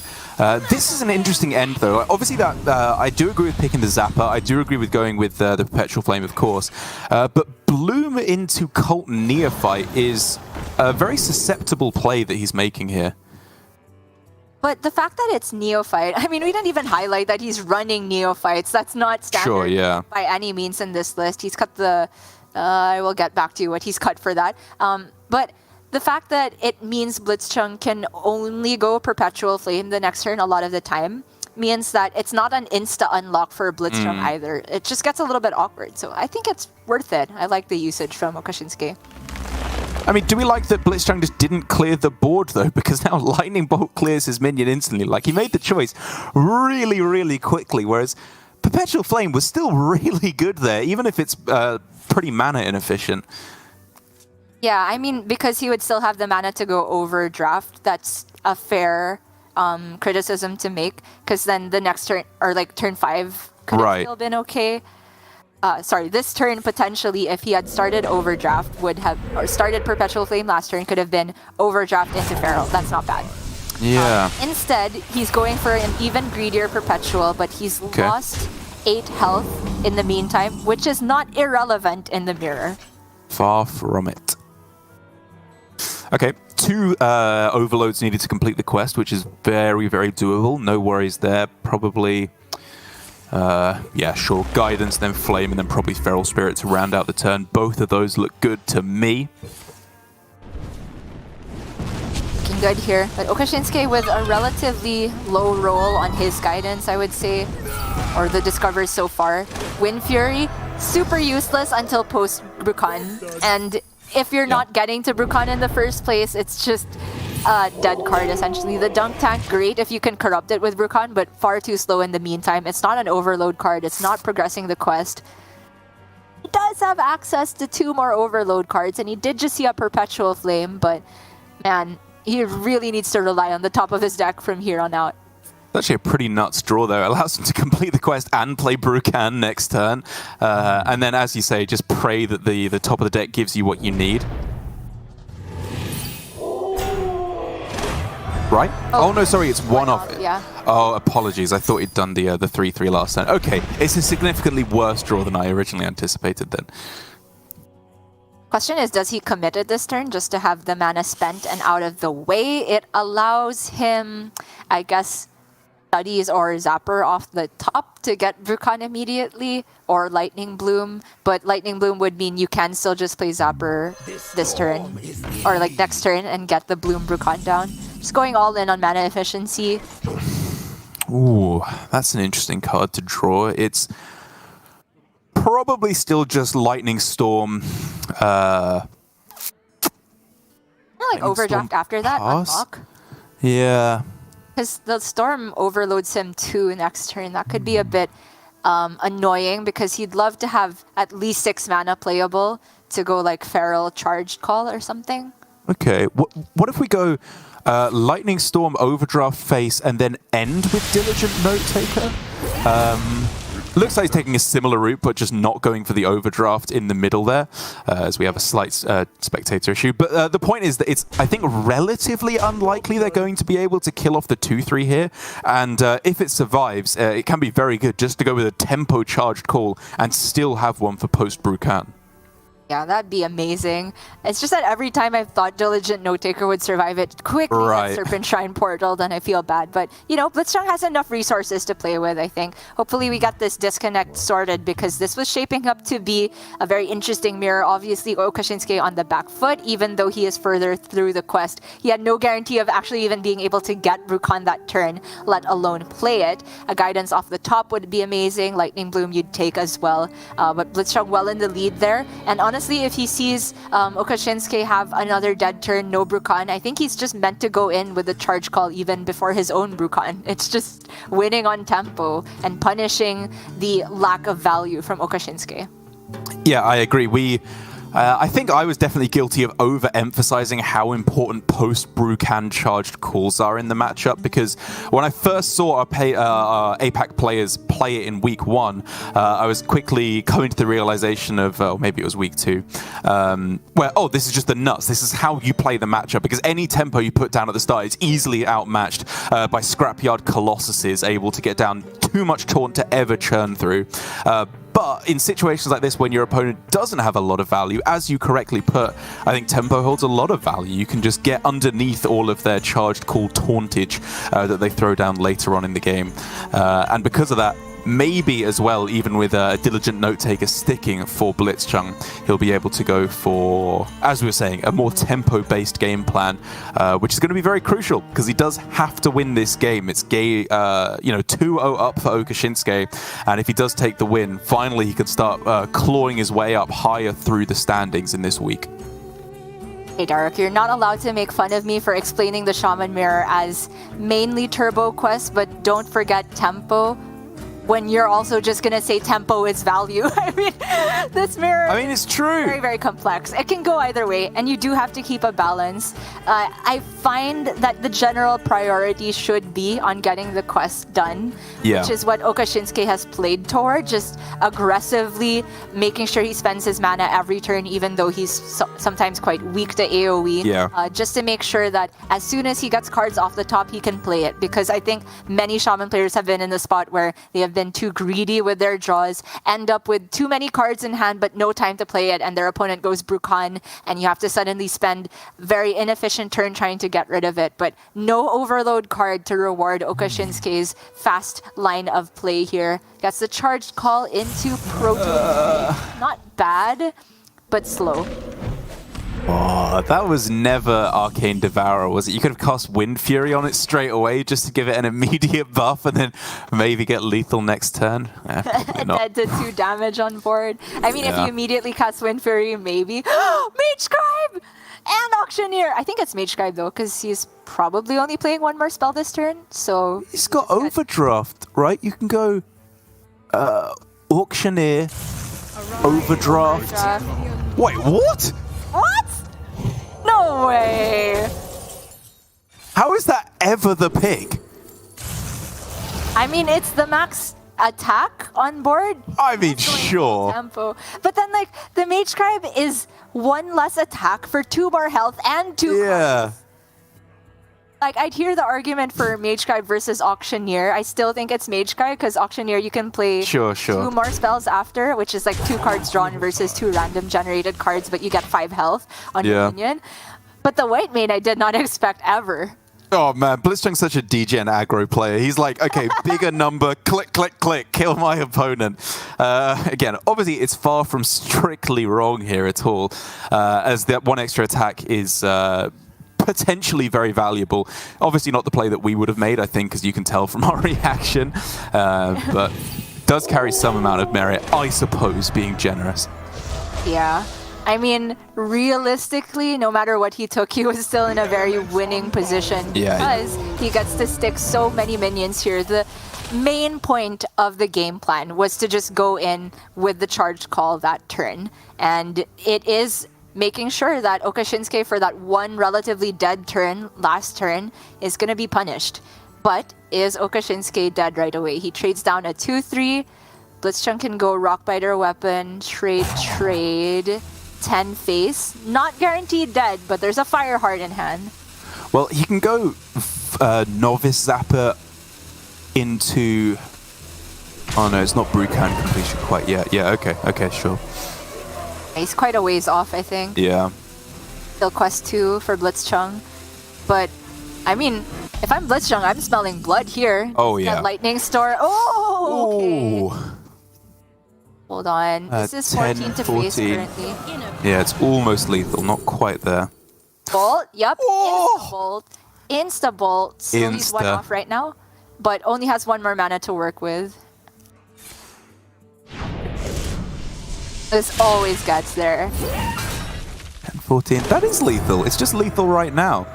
This is an interesting end, though. Obviously, that I do agree with picking the Zapper. I do agree with going with the Perpetual Flame, of course. But Bloom into Cult Neophyte is a very susceptible play that he's making here. But the fact that it's Neophyte, I mean, we didn't even highlight that he's running Neophytes. That's not standard by any means in this list. He's cut the... I will get back to you what he's cut for that. But the fact that it means Blitzchung can only go Perpetual Flame the next turn a lot of the time means that it's not an insta-unlock for Blitzchung either. It just gets a little bit awkward. So I think it's worth it. I like the usage from Okasinski. I mean, do we like that Blitzchang just didn't clear the board, though? Because now Lightning Bolt clears his minion instantly. Like, he made the choice really, really quickly, whereas Perpetual Flame was still really good there, even if it's pretty mana inefficient. Yeah, I mean, because he would still have the mana to go overdraft, that's a fair criticism to make, because then the next turn, or like turn 5, could have still been okay. Sorry, this turn potentially, if he had started overdraft, would have, or started Perpetual Flame last turn, could have been overdraft into Feral. That's not bad. Yeah. Instead, he's going for an even greedier Perpetual, but he's lost 8 health in the meantime, which is not irrelevant in the mirror. Far from it. Okay, 2 overloads needed to complete the quest, which is very, very doable. No worries there. Probably, yeah, sure, Guidance, then Flame, and then probably Feral Spirit to round out the turn. Both of those look good to me. Looking good here, but Okasinski with a relatively low roll on his Guidance, I would say, or the discovers so far. Wind Fury, super useless until post Bru'kan, and if you're not getting to Bru'kan in the first place, it's just a dead card, essentially. The Dunk Tank, great if you can corrupt it with Bru'kan, but far too slow in the meantime. It's not an overload card. It's not progressing the quest. He does have access to 2 more overload cards, and he did just see a Perpetual Flame, but man, he really needs to rely on the top of his deck from here on out. It's actually a pretty nuts draw, though. It allows him to complete the quest and play Bru'kan next turn. And then, as you say, just pray that the top of the deck gives you what you need. right? Oh no, sorry, it's one off. Yeah. Oh, apologies. I thought he'd done the 3-3 last turn. Okay, it's a significantly worse draw than I originally anticipated then. Question is, does he commit it this turn just to have the mana spent and out of the way? It allows him, I guess, Studies or Zapper off the top to get Bru'kan immediately, or Lightning Bloom. But Lightning Bloom would mean you can still just play Zapper this turn, or like next turn, and get the Bloom Bru'kan down. Just going all in on mana efficiency. Ooh, that's an interesting card to draw. It's probably still just Lightning Storm. Like Overdraft after that, unlock. Yeah. Because the Storm overloads him too next turn. That could be a bit annoying because he'd love to have at least 6 mana playable to go like Feral Charged Call or something. Okay, what if we go Lightning Storm, Overdraft Face, and then end with Diligent Note Taker? Looks like he's taking a similar route, but just not going for the overdraft in the middle there, as we have a slight spectator issue. But the point is that it's, I think, relatively unlikely they're going to be able to kill off the 2-3 here. And if it survives, it can be very good just to go with a tempo-charged call and still have one for post-Bru'kan. Yeah, that'd be amazing. It's just that every time I've thought Diligent Note Taker would survive it quickly at Serpent Shrine Portal, then I feel bad. But, you know, Blitzchang has enough resources to play with, I think. Hopefully we got this disconnect sorted because this was shaping up to be a very interesting mirror. Obviously, Okasinski on the back foot, even though he is further through the quest. He had no guarantee of actually even being able to get Bru'kan that turn, let alone play it. A guidance off the top would be amazing. Lightning Bloom you'd take as well. But Blitzchang well in the lead there. And honestly, if he sees Okasinski have another dead turn, no Bru'kan, I think he's just meant to go in with the charge call even before his own Bru'kan. It's just winning on tempo and punishing the lack of value from Okasinski. Yeah, I agree. I think I was definitely guilty of overemphasizing how important post-Bru'kan charged calls are in the matchup, because when I first saw our APAC players play it in week 1, I was quickly coming to the realization of, or maybe it was week 2, where, oh, this is just the nuts. This is how you play the matchup, because any tempo you put down at the start is easily outmatched by Scrapyard Colossuses able to get down too much taunt to ever churn through. But in situations like this, when your opponent doesn't have a lot of value, as you correctly put, I think tempo holds a lot of value. You can just get underneath all of their charged call tauntage that they throw down later on in the game. And because of that, maybe as well, even with a Diligent Note Taker sticking for Blitzchung, he'll be able to go for, as we were saying, a more tempo-based game plan, which is going to be very crucial because he does have to win this game. It's 2-0 up for Okasinski, and if he does take the win, finally he can start clawing his way up higher through the standings in this week. Hey Dark, you're not allowed to make fun of me for explaining the Shaman Mirror as mainly turbo quest, but don't forget tempo. When you're also just going to say tempo is value. I mean, this mirror it's true. Is very, very complex. It can go either way, and you do have to keep a balance. I find that the general priority should be on getting the quest done, which is what Okasinski has played toward, just aggressively making sure he spends his mana every turn, even though he's sometimes quite weak to AoE, just to make sure that as soon as he gets cards off the top, he can play it, because I think many Shaman players have been in the spot where they have been too greedy with their draws, end up with too many cards in hand but no time to play it, and their opponent goes Bru'kan, and you have to suddenly spend very inefficient turn trying to get rid of it. But no overload card to reward Okasinski's fast line of play here. Gets the charged call into Proto. Not bad, but slow. Oh, that was never Arcane Devourer, was it? You could have cast Wind Fury on it straight away just to give it an immediate buff and then maybe get lethal next turn. Dead to 2 damage on board. I mean, if you immediately cast Wind Fury, maybe. Mage Scribe! And Auctioneer! I think it's Mage Scribe though, because he's probably only playing 1 more spell this turn, so... He's got Overdraft, right? You can go Auctioneer, Overdraft. Wait, what? What? No way! How is that ever the pick? I mean, it's the max attack on board. I mean, sure. Tempo. But then, like, the Mage Scribe is 1 less attack for 2 more health and 2 cards. Like, I'd hear the argument for Mage Guy versus Auctioneer. I still think it's Mage Guy because Auctioneer you can play Sure. 2 more spells after, which is like 2 cards drawn versus 2 random generated cards, but you get 5 health on your minion. But the White Mage I did not expect ever. Oh man, Blitzchang's such a degen aggro player. He's like, okay, bigger number, click, click, click, kill my opponent. Again, obviously it's far from strictly wrong here at all, as that 1 extra attack is potentially very valuable. Obviously not the play that we would have made, I think, as you can tell from our reaction, but does carry some amount of merit, I suppose, being generous. Yeah. I mean, realistically, no matter what he took, he was still in a very winning position because he gets to stick so many minions here. The main point of the game plan was to just go in with the charge call that turn, and it is making sure that Okasinski for that one relatively dead turn, last turn, is going to be punished. But is Okasinski dead right away? He trades down a 2-3. Blitzchung can go Rockbiter weapon, trade, 10 face. Not guaranteed dead, but there's a Fire Heart in hand. Well, he can go Novice Zapper into... Oh no, it's not Bru'kan completion quite yet. Yeah, okay, sure. He's quite a ways off, I think. Yeah. Still quest 2 for Blitzchung. But, I mean, if I'm Blitzchung, I'm smelling blood here. Oh, yeah. That Lightning Storm. Oh, okay. Ooh. Hold on. This is 14 to face currently. Yeah, it's almost lethal, not quite there. Bolt, yep. Oh! Insta-bolt. So he's 1 off right now, but only has 1 more mana to work with. This always gets there. 10-14. That is lethal. It's just lethal right now.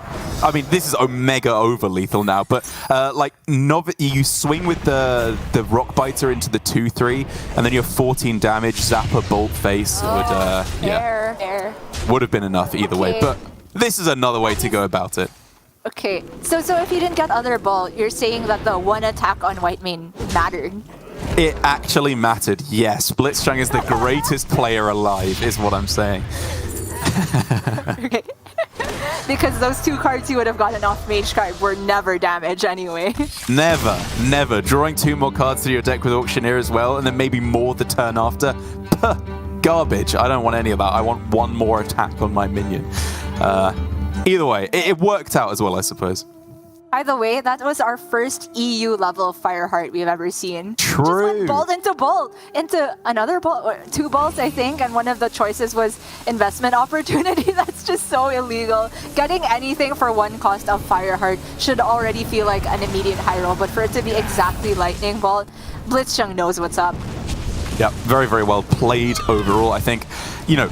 I mean, this is mega over lethal now, but like you swing with the Rockbiter into the 2-3, and then you're 14 damage. Zapper Bolt Face would have been enough either way. But this is another way to go about it. Okay, so if you didn't get other Bolt, you're saying that the 1 attack on White Mane mattered. It actually mattered, yes. Blitzchang is the greatest player alive, is what I'm saying. Okay. Because those 2 cards you would have gotten off Mage card were never damage anyway. Never. Drawing 2 more cards to your deck with Auctioneer as well, and then maybe more the turn after. Puh, garbage. I don't want any of that. I want 1 more attack on my minion. Either way, it worked out as well, I suppose. By the way, that was our first EU level Fireheart we've ever seen. True. Just went bolt into another bolt, 2 bolts I think, and one of the choices was investment opportunity. That's just so illegal. Getting anything for 1 cost of Fireheart should already feel like an immediate high roll, but for it to be exactly Lightning Bolt, Blitzchung knows what's up. Yeah, very, very well played overall. I think, you know,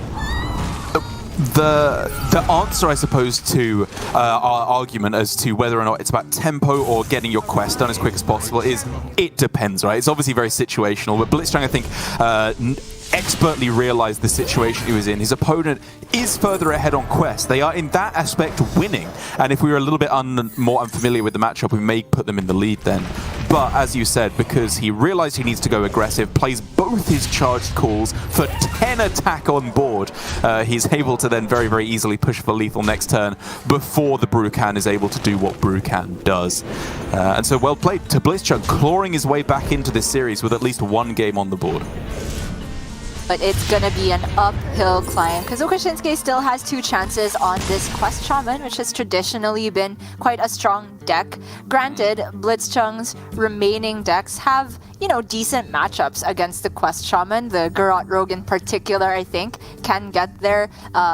the answer, I suppose, to our argument as to whether or not it's about tempo or getting your quest done as quick as possible is it depends, right? It's obviously very situational, but Blitzchang, I think, expertly realized the situation he was in. His opponent is further ahead on quest. They are, in that aspect, winning. And if we were a little bit more unfamiliar with the matchup, we may put them in the lead then. But as you said, because he realized he needs to go aggressive, plays both his charged calls for 10 attack on board, he's able to then very, very easily push for lethal next turn before the Bru'kan is able to do what Bru'kan does. And so well played to Blitzchung, clawing his way back into this series with at least 1 game on the board. But it's gonna be an uphill climb because Okasinski still has 2 chances on this Quest Shaman, which has traditionally been quite a strong deck. Granted, Blitzchung's remaining decks have, you know, decent matchups against the Quest Shaman. The Garrote Rogue in particular, I think, can get there.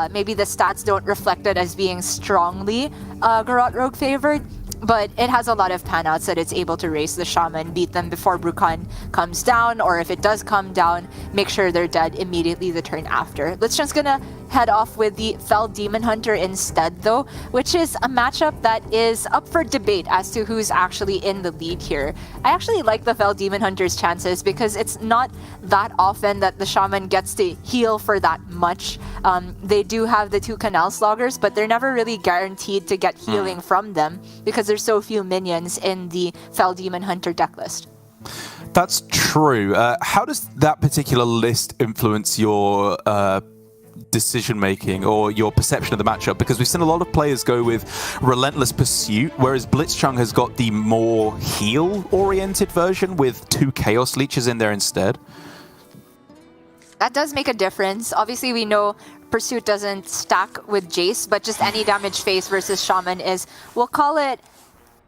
Maybe the stats don't reflect it as being strongly Garrote Rogue favored, but it has a lot of panouts that it's able to race the Shaman, beat them before Bru'kan comes down, or if it does come down, make sure they're dead immediately the turn after. Blitzchung's gonna head off with the Fel Demon Hunter instead though, which is a matchup that is up for debate as to who's actually in the lead here. I actually like the Fel Demon Hunter's chances because it's not that often that the Shaman gets to heal for that much. They do have the 2 Canal Sloggers, but they're never really guaranteed to get healing from them because there's so few minions in the Fel Demon Hunter decklist. That's true. How does that particular list influence your decision-making or your perception of the matchup? Because we've seen a lot of players go with Relentless Pursuit, whereas Blitzchung has got the more heal-oriented version with 2 Chaos Leeches in there instead. That does make a difference. Obviously, we know Pursuit doesn't stack with Jace, but just any damage face versus Shaman is, we'll call it,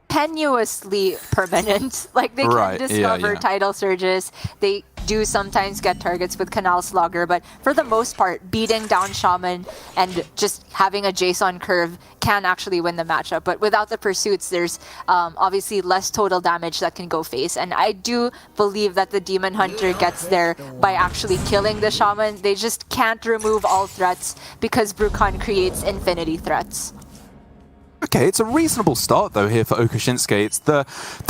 tenuously permanent. Like, they can discover tidal surges. They do sometimes get targets with Canal Slugger, but for the most part, beating down Shaman and just having a Jace on curve can actually win the matchup. But without the pursuits, there's obviously less total damage that can go face. And I do believe that the Demon Hunter gets there by actually killing the Shaman. They just can't remove all threats because Bru'kan creates infinity threats. Okay, it's a reasonable start though here for Okasinski. It's the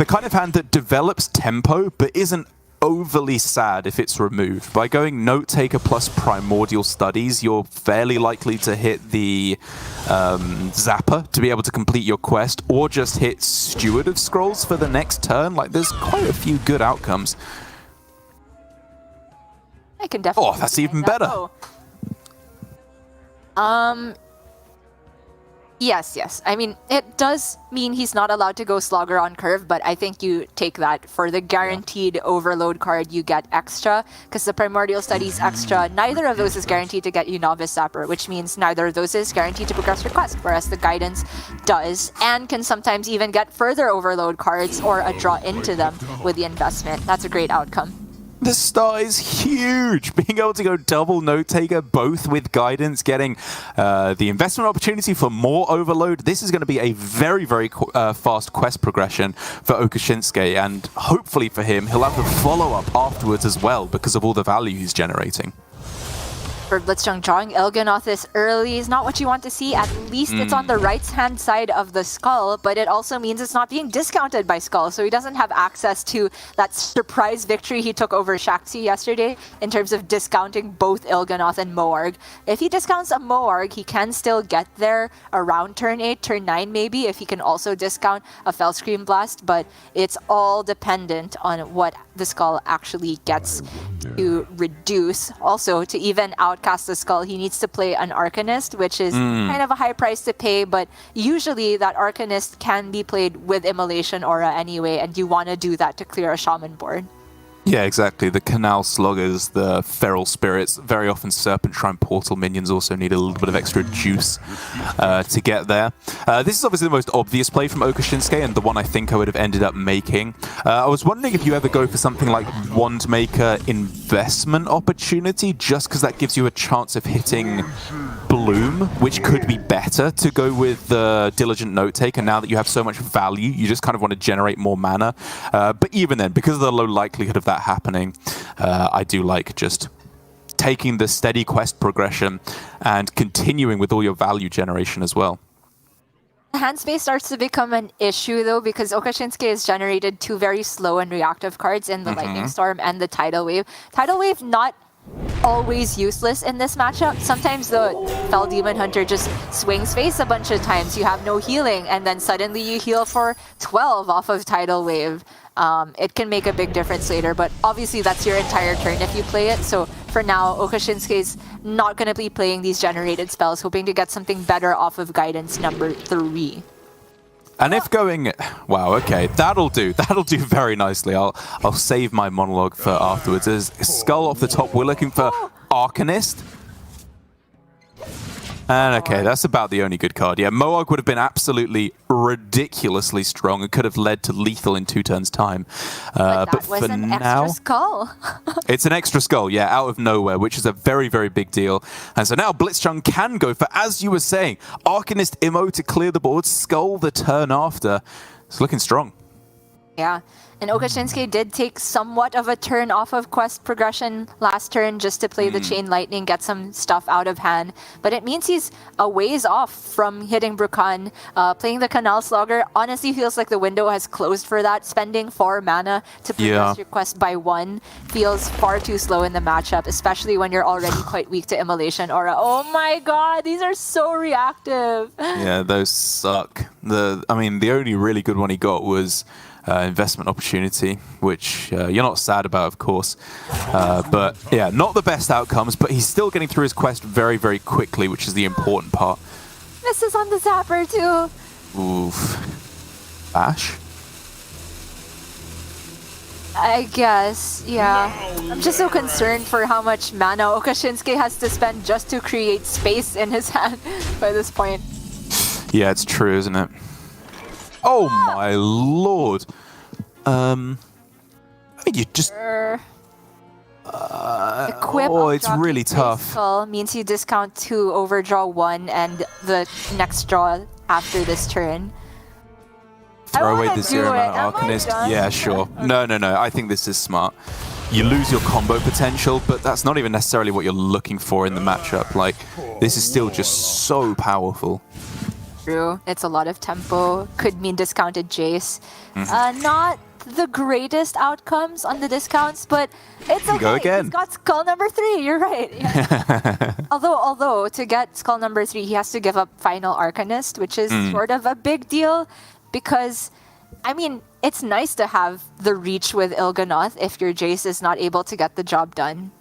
kind of hand that develops tempo but isn't overly sad if it's removed. By going Note Taker plus Primordial Studies, you're fairly likely to hit the Zapper to be able to complete your quest, or just hit Steward of Scrolls for the next turn. Like, there's quite a few good outcomes. I can definitely. Oh, that's even better. Yes. I mean, it does mean he's not allowed to go Slogger on curve, but I think you take that. For the guaranteed overload card, you get extra, because the Primordial Studies extra, neither of those is guaranteed to get you Novice Zapper, which means neither of those is guaranteed to progress your quest, whereas the Guidance does, and can sometimes even get further overload cards or a draw into them with the investment. That's a great outcome. This start is huge. Being able to go double Note Taker, both with Guidance, getting the investment opportunity for more overload. This is going to be a very, very fast quest progression for Okasinski, and hopefully for him, he'll have the follow-up afterwards as well because of all the value he's generating. For Blitzchang, drawing Il'gynoth this early is not what you want to see. At least it's on the right-hand side of the Skull, but it also means it's not being discounted by Skull, so he doesn't have access to that surprise victory he took over Shaxi yesterday in terms of discounting both Il'gynoth and Moarg. If he discounts a Moarg, he can still get there around turn 8, turn 9 maybe, if he can also discount a Fel Scream Blast, but it's all dependent on what the Skull actually gets to reduce. Also, to even outcast the Skull, he needs to play an Arcanist, which is kind of a high price to pay, but usually that Arcanist can be played with Immolation Aura anyway, and you want to do that to clear a Shaman board. Yeah, exactly. The Canal Sloggers, the Feral Spirits, very often Serpent Shrine Portal minions also need a little bit of extra juice to get there. This is obviously the most obvious play from Okasinski, and the one I think I would have ended up making. I was wondering if you ever go for something like Wandmaker Investment Opportunity, just because that gives you a chance of hitting Bloom, which could be better to go with the Diligent Note Taker. Now that you have so much value, you just kind of want to generate more mana. But even then, because of the low likelihood of that happening, I do like just taking the steady quest progression and continuing with all your value generation as well. Hand space starts to become an issue though, because Okasinski has generated 2 very slow and reactive cards in the Lightning Storm and the Tidal Wave. Tidal Wave not always useless in this matchup. Sometimes the Fel Demon Hunter just swings face a bunch of times. You have no healing, and then suddenly you heal for 12 off of Tidal Wave. It can make a big difference later, but obviously that's your entire turn if you play it. So for now, Okasinski's not going to be playing these generated spells, hoping to get something better off of Guidance number 3. And if going, wow, okay, that'll do very nicely. I'll save my monologue for afterwards. As Skull off the top, we're looking for Arcanist. And okay, that's about the only good card. Yeah, Moarg would have been absolutely ridiculously strong and could have led to lethal in 2 turns' time. But for now, extra skull. It's an extra skull, yeah, out of nowhere, which is a very, very big deal. And so now Blitzchung can go for, as you were saying, Arcanist Immo to clear the board, Skull the turn after. It's looking strong. Yeah, and Okasinski did take somewhat of a turn off of quest progression last turn just to play the Chain Lightning, get some stuff out of hand. But it means he's a ways off from hitting Bru'kan. Playing the Canal Slogger honestly feels like the window has closed for that. Spending 4 mana to progress your quest by 1 feels far too slow in the matchup, especially when you're already quite weak to Immolation Aura. Oh my god, these are so reactive. Yeah, those suck. I mean, the only really good one he got was investment opportunity, which you're not sad about, of course. But yeah, not the best outcomes, but he's still getting through his quest very, very quickly, which is the important part. This is on the zapper too. Oof. Bash? I guess, yeah. I'm just so concerned for how much mana Okasinski has to spend just to create space in his hand by this point. Yeah, it's true, isn't it? Oh my lord. I mean, you just... Equip it's really tough. Skull means you discount 2, overdraw 1, and the next draw after this turn. Throw away the 0 mana Arcanist. Yeah, sure. No. I think this is smart. You lose your combo potential, but that's not even necessarily what you're looking for in the matchup. Like, this is still just so powerful. True. It's a lot of tempo. Could mean discounted Jace. Not the greatest outcomes on the discounts, but it's okay. Go again. He's got skull number 3. You're right. Yeah. although to get skull number 3, he has to give up final Arcanist, which is sort of a big deal. Because, I mean, it's nice to have the reach with Il'gynoth if your Jace is not able to get the job done.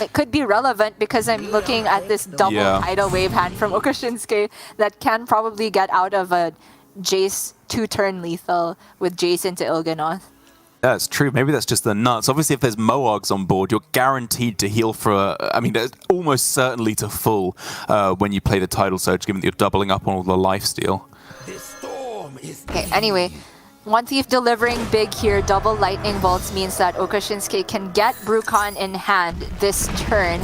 It could be relevant because I'm looking at this double tidal wave hand from Okasinski that can probably get out of a Jace 2-turn lethal with Jace into Il'gynoth. That's true. Maybe that's just the nuts. Obviously, if there's Moargs on board, you're guaranteed to heal for, almost certainly to full when you play the Tidal Surge, given that you're doubling up on all the lifesteal. Okay, anyway, One Thief delivering big here. Double lightning bolts means that Okasinski can get Bru'kan in hand this turn.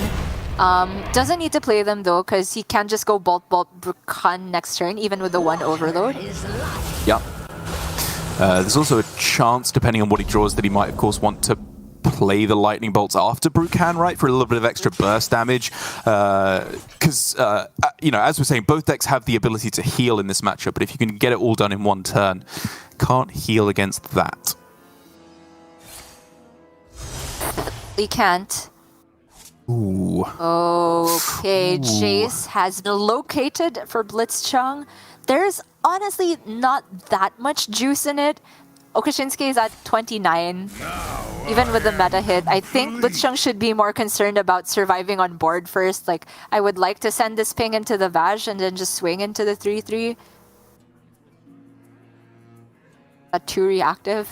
Doesn't need to play them though, because he can just go bolt Bru'kan next turn, even with the 1 overload. Yeah. There's also a chance, depending on what he draws, that he might, of course, want to play the lightning bolts after Bru'kan, right, for a little bit of extra burst damage. Because, as we're saying, both decks have the ability to heal in this matchup, but if you can get it all done in one turn, can't heal against that. We can't. Ooh. Okay, Jace has been located for Blitzchang. There's honestly not that much juice in it. Okasinski is at 29. Even with the meta hit, I think Blitzchang should be more concerned about surviving on board first. Like, I would like to send this ping into the Vaj and then just swing into the 3-3. That 2 reactive.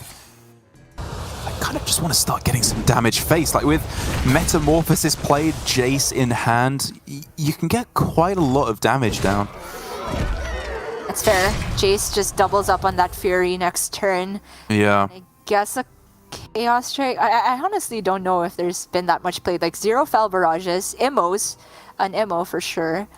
I kind of just want to start getting some damage faced. Like with Metamorphosis played, Jace in hand, you can get quite a lot of damage down. That's fair. Jace just doubles up on that Fury next turn. Yeah. I guess a Chaos Strike. I honestly don't know if there's been that much played. Like 0 Fel Barrages, Immos, an Immo for sure.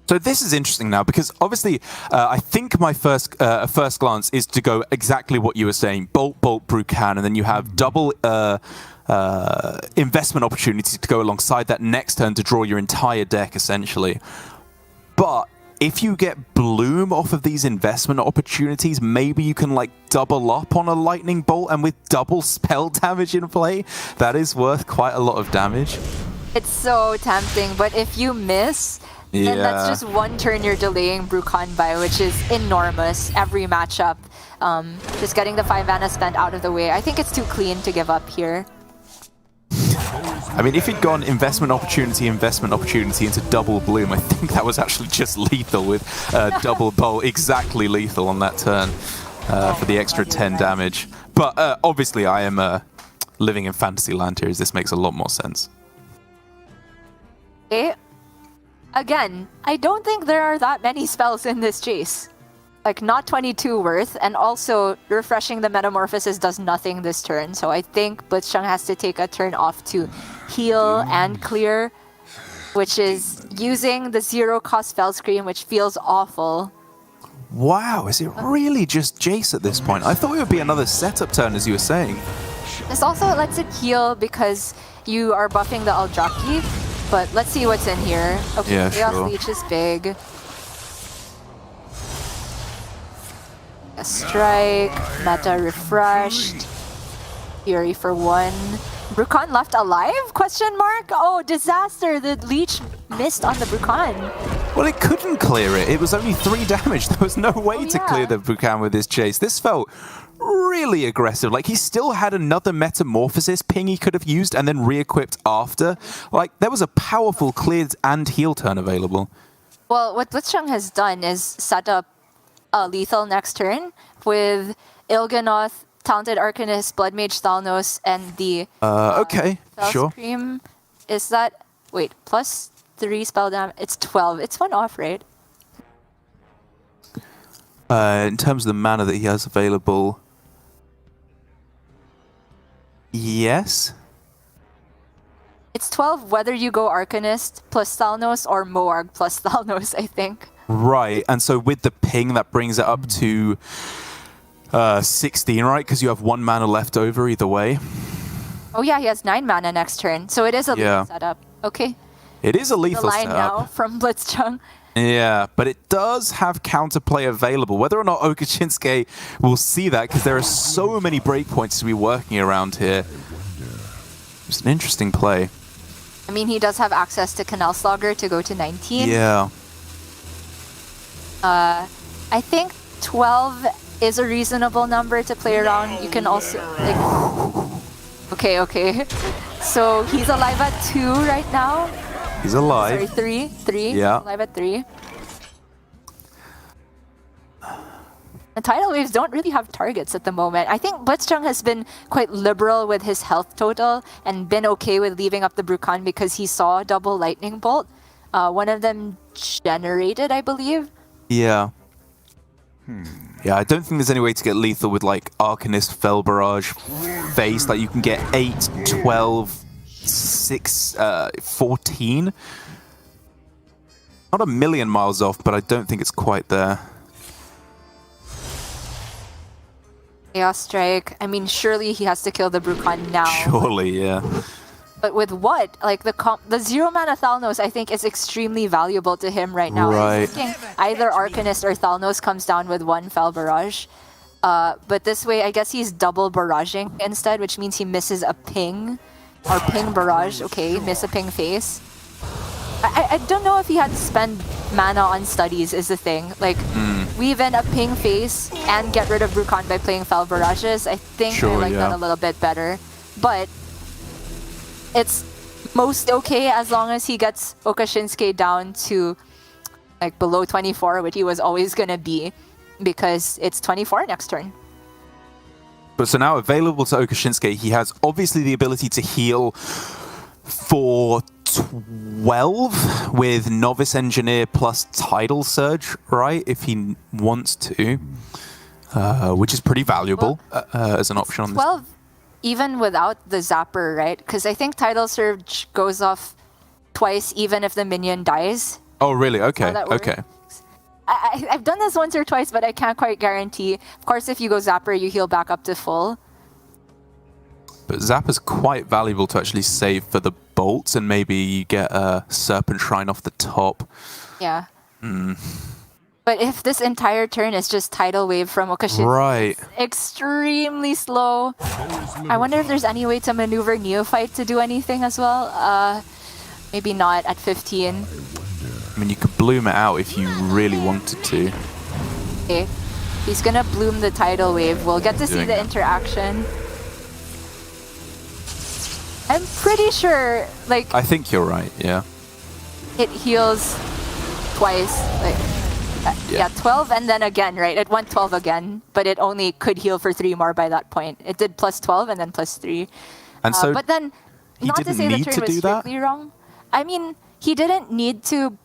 So this is interesting now because obviously I think my first glance is to go exactly what you were saying, bolt Bru'kan, and then you have double investment opportunities to go alongside that next turn to draw your entire deck essentially. But if you get Bloom off of these investment opportunities, maybe you can like double up on a lightning bolt, and with double spell damage in play, that is worth quite a lot of damage. It's so tempting, but if you miss, then that's just 1 turn you're delaying Bru'kan by, which is enormous every matchup. Just getting the 5 mana spent out of the way. I think it's too clean to give up here. I mean, if he'd gone investment opportunity into double Bloom, I think that was actually just lethal with double bolt, exactly lethal on that turn for the extra 10 damage. But obviously I am living in fantasy land here, as this makes a lot more sense. Okay. Again, I don't think there are that many spells in this Jace. Like, not 22 worth, and also refreshing the Metamorphosis does nothing this turn, so I think Blitzchang has to take a turn off to heal and clear, which is using the 0-cost spell screen, which feels awful. Wow, is it really just Jace at this point? I thought it would be another setup turn, as you were saying. This also lets it heal because you are buffing the Aldraki, but let's see what's in here. Okay, yeah, Chaos sure. Leech is big. A strike, meta refreshed, Fury for 1. Bru'kan left alive? Question mark? Oh, disaster! The Leech missed on the Bru'kan. Well, it couldn't clear it. It was only 3 damage. There was no way to clear the Bru'kan with this chase. This felt really aggressive. Like, he still had another Metamorphosis ping he could have used and then re-equipped after. Like, there was a powerful cleared and heal turn available. Well, what Blitzchang has done is set up a lethal next turn with Il'gynoth, Talented Arcanist, Blood Mage Thalnos, and the okay, sure. Cream. Is that... Wait, plus 3 spell damage? It's 12. It's 1 off, right? In terms of the mana that he has available... Yes? It's 12 whether you go Arcanist plus Thalnos or Moarg plus Thalnos, I think. Right, and so with the ping, that brings it up to 16, right? Because you have 1 mana left over either way. Oh yeah, he has 9 mana next turn, so it is a lethal setup. Okay. It is a lethal the line setup. now from Blitzchang. Yeah, but it does have counterplay available. Whether or not Okasinski will see that, because there are so many breakpoints to be working around here. It's an interesting play. I mean, he does have access to Canal Slogger to go to 19. Yeah. I think 12 is a reasonable number to play around. You can also... like. Okay. So he's alive at 2 right now. He's alive. Sorry, 3. Yeah. Alive at 3. The tidal waves don't really have targets at the moment. I think Blitzchang has been quite liberal with his health total and been okay with leaving up the Bru'kan because he saw double lightning bolt. One of them generated, I believe. Yeah. Yeah, I don't think there's any way to get lethal with like Arcanist, Fel Barrage, Face. Like you can get 8, 12, 6, 14. Not a million miles off, but I don't think it's quite there. Chaos Strike. I mean, surely he has to kill the Bru'kan now. Surely, yeah. But with what? Like the 0 mana Thalnos, I think, is extremely valuable to him right now. Right. I'm thinking either Arcanist or Thalnos comes down with 1 Fel Barrage. But this way, I guess he's double barraging instead, which means he misses a ping. Or ping barrage. Okay, miss a ping face. I don't know if he had to spend mana on studies is the thing. Like, weave in a ping face and get rid of Bru'kan by playing Fel Barrages. I think I like that a little bit better. But it's most okay as long as he gets Okasinski down to like below 24, which he was always going to be, because it's 24 next turn. But so now available to Okasinski, he has obviously the ability to heal for 12 with Novice Engineer plus Tidal Surge, right? If he wants to, which is pretty valuable as an option on this. 12 even without the Zapper, right? Because I think Tidal Surge goes off twice even if the minion dies. Oh, really? Okay, okay. I've done this once or twice, but I can't quite guarantee. Of course, if you go Zapper, you heal back up to full. But Zapper's quite valuable to actually save for the bolts, and maybe you get a Serpent Shrine off the top. Yeah. But if this entire turn is just Tidal Wave from Okasinski, right, extremely slow. I wonder if there's any way to maneuver Neophyte to do anything as well. Maybe not at 15. I mean, you could bloom it out if you really wanted to. Okay. He's gonna bloom the Tidal Wave. We'll get to see the interaction. I'm pretty sure, like... I think you're right, yeah. It heals twice. Like, yeah, 12 and then again, right? It went 12 again, but it only could heal for 3 more by that point. It did plus 12 and then plus 3. And so but then, not to say the turn was strictly wrong. I mean, he didn't need to...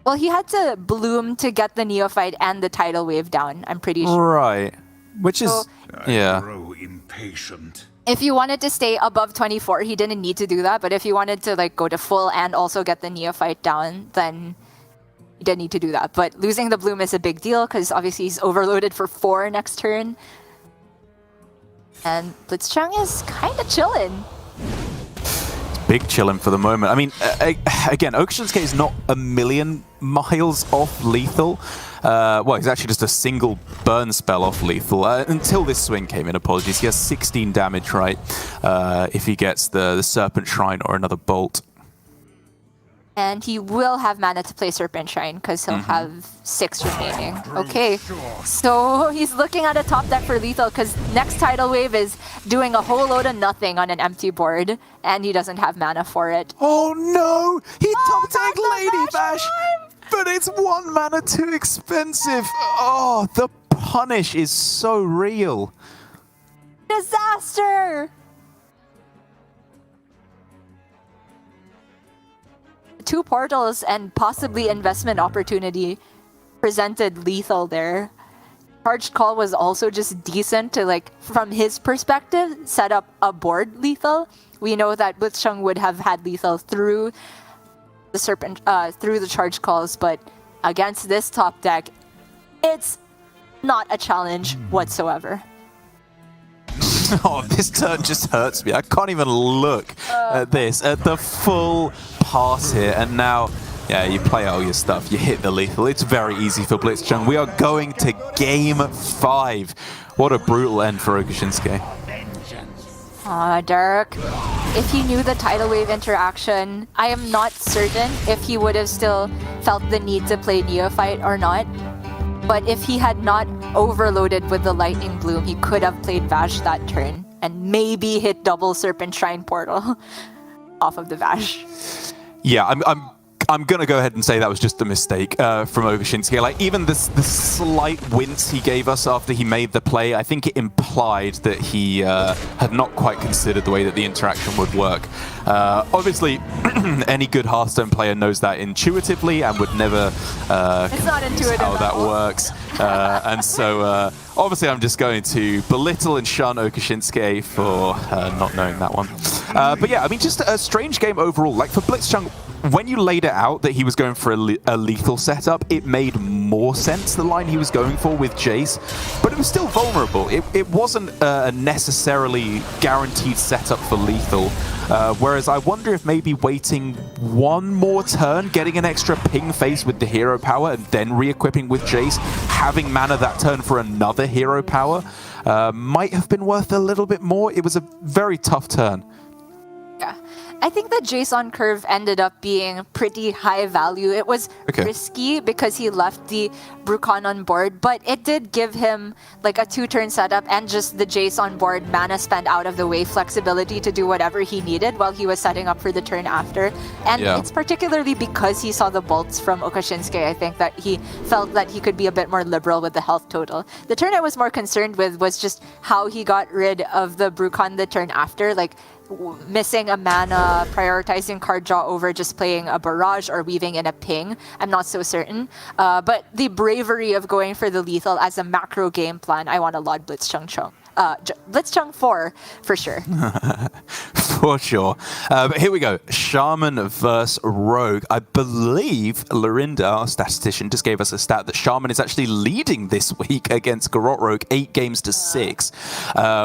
Well, he had to bloom to get the Neophyte and the Tidal Wave down, I'm pretty sure. Right. Which is... yeah. I grow impatient. If you wanted to stay above 24, he didn't need to do that. But if you wanted to like go to full and also get the Neophyte down, then you didn't need to do that. But losing the bloom is a big deal because obviously he's overloaded for 4 next turn. And Blitzchang is kind of chilling. Big chilling for the moment. I mean, again, Okasinski is not a million miles off lethal. Well, he's actually just a single burn spell off lethal. Until this swing came in, apologies. He has 16 damage, right? If he gets the Serpent Shrine or another bolt. And he will have mana to play Serpent Shrine because he'll have 6 remaining. Okay, so he's looking at a top deck for lethal because next Tidal Wave is doing a whole load of nothing on an empty board, and he doesn't have mana for it. Oh no! He top decked that's the Lady Bash Bash! But it's 1 mana too expensive! Oh, the punish is so real. Disaster! 2 portals and possibly investment opportunity presented lethal there. Charged Call was also just decent to, like, from his perspective, set up a board lethal. We know that Blitzchang would have had lethal through the through the Charged Calls, but against this top deck, it's not a challenge whatsoever. Oh, this turn just hurts me. I can't even look at this, at the full pass here. And now, yeah, you play all your stuff, you hit the lethal. It's very easy for Blitzchung. We are going to game 5. What a brutal end for Okasinski. Derek, if he knew the Tidal Wave interaction, I am not certain if he would have still felt the need to play Neophyte or not. But if he had not overloaded with the Lightning Bloom, he could have played Vash that turn and maybe hit double Serpent Shrine Portal off of the Vash. Yeah, I'm gonna go ahead and say that was just a mistake from Okasinski. Like, even the slight wince he gave us after he made the play, I think it implied that he had not quite considered the way that the interaction would work. Obviously, any good Hearthstone player knows that intuitively and would never it's not intuitive how that all. works. And so, obviously, I'm just going to belittle and shun Okasinski for not knowing that one. But yeah, I mean, just a strange game overall. Like, for Blitzchung, when you laid it out that he was going for a lethal setup, it made more sense, the line he was going for with Jace, but it was still vulnerable. It wasn't a necessarily guaranteed setup for lethal, whereas I wonder if maybe waiting 1 more turn, getting an extra ping face with the hero power, and then re-equipping with Jace, having mana that turn for another hero power, might have been worth a little bit more. It was a very tough turn. Yeah. I think the Jace on curve ended up being pretty high value. It was risky because he left the Bru'kan on board, but it did give him like a 2-turn setup and just the Jace on board mana spent out of the way, flexibility to do whatever he needed while he was setting up for the turn after. And it's particularly because he saw the bolts from Okasinski, I think, that he felt that he could be a bit more liberal with the health total. The turn I was more concerned with was just how he got rid of the Bru'kan the turn after, like missing a mana, prioritizing card draw over just playing a barrage or weaving in a ping. I'm not so certain. But the bravery of going for the lethal as a macro game plan, I want to laud Blitzchung. Blitzchung 4 for sure. For sure. But here we go. Shaman versus Rogue. I believe Lorinda, our statistician, just gave us a stat that Shaman is actually leading this week against Garrote Rogue 8 games to 6,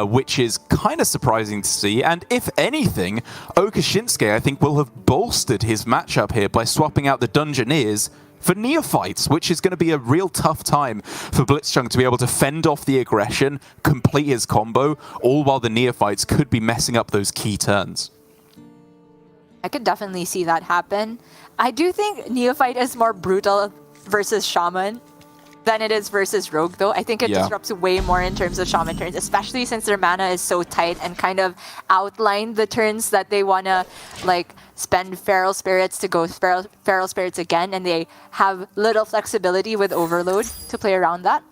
which is kind of surprising to see. And if anything, Okasinski, I think, will have bolstered his matchup here by swapping out the Dungeoneers for Neophytes, which is going to be a real tough time for Blitzchung to be able to fend off the aggression, complete his combo, all while the Neophytes could be messing up those key turns. I could definitely see that happen. I do think Neophyte is more brutal versus Shaman than it is versus Rogue, though. I think it disrupts way more in terms of Shaman turns, especially since their mana is so tight and kind of outline the turns that they want to, like, spend Feral Spirits to go Feral Spirits again, and they have little flexibility with Overload to play around that.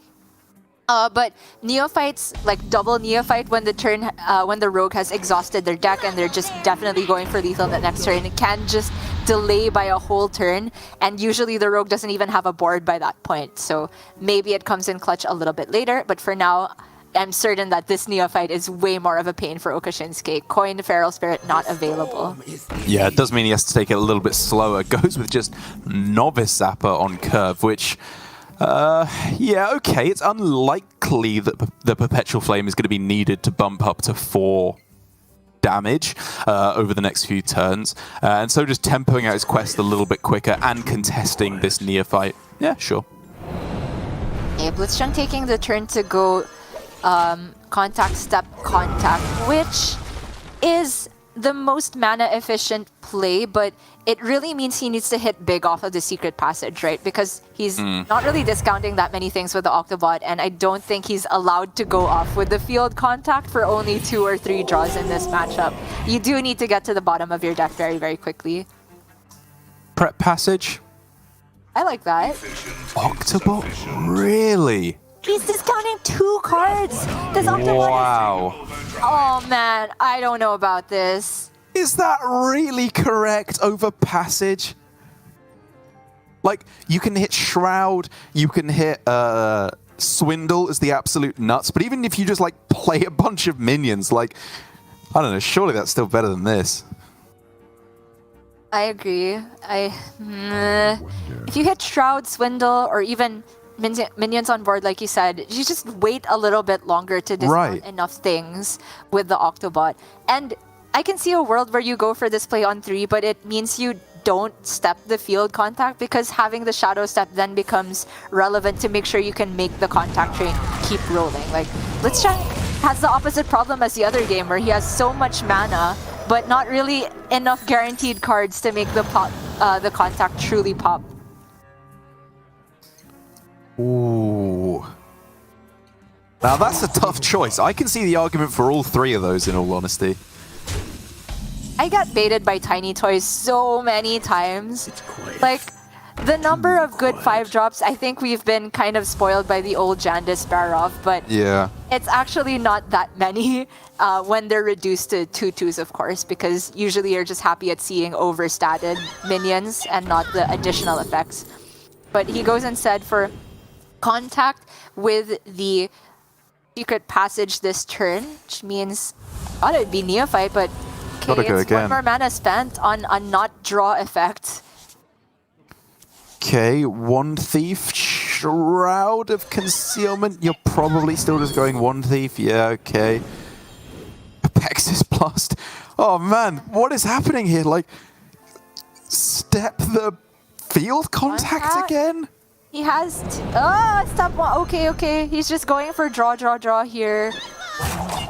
But Neophytes, like double Neophyte when the Rogue has exhausted their deck and they're just definitely going for lethal the next turn, it can just delay by a whole turn, and usually the Rogue doesn't even have a board by that point, so maybe it comes in clutch a little bit later, but for now, I'm certain that this Neophyte is way more of a pain for Okasinski. Coin Feral Spirit not available. Yeah, it does mean he has to take it a little bit slower. Goes with just Novice Zapper on curve, which... yeah, okay, it's unlikely that the Perpetual Flame is going to be needed to bump up to 4 damage over the next few turns. And so just tempoing out his quest a little bit quicker and contesting this Neophyte. Yeah, sure. Yeah, Blitzchung taking the turn to go contact, step, contact, which is the most mana efficient play, but it really means he needs to hit big off of the secret passage, right? Because he's not really discounting that many things with the Octobot, and I don't think he's allowed to go off with the field contact for only 2 or 3 draws in this matchup. You do need to get to the bottom of your deck very, very quickly. Prep passage? I like that. Octobot? Really? He's discounting 2 cards! This Octobot Wow. Oh man, I don't know about this. Is that really correct over passage? Like, you can hit Shroud, you can hit Swindle as the absolute nuts, but even if you just, like, play a bunch of minions, like, I don't know, surely that's still better than this. I agree. If you hit Shroud, Swindle, or even minions on board, like you said, you just wait a little bit longer to discount enough things with the Octobot. And I can see a world where you go for this play on 3, but it means you don't step the field contact, because having the Shadow Step then becomes relevant to make sure you can make the contact train keep rolling. Like, Blitzchang has the opposite problem as the other game, where he has so much mana, but not really enough guaranteed cards to make the contact truly pop. Ooh. Now that's a tough choice. I can see the argument for all 3 of those, in all honesty. I got baited by Tiny Toys so many times. Like, the number of good 5-drops, I think we've been kind of spoiled by the old Jandis Barov, but yeah, it's actually not that many when they're reduced to 2/2s, of course, because usually you're just happy at seeing overstated minions and not the additional effects. But he goes instead for contact with the secret passage this turn, which means thought it'd be Neophyte, but okay, it's one more mana spent on a not draw effect. Okay, 1 Thief, Shroud of Concealment. You're probably still just going 1 Thief. Yeah, okay. Apexis Blast. Oh man, what is happening here? Like, step the field contact again? He has step 1. Okay. He's just going for draw here.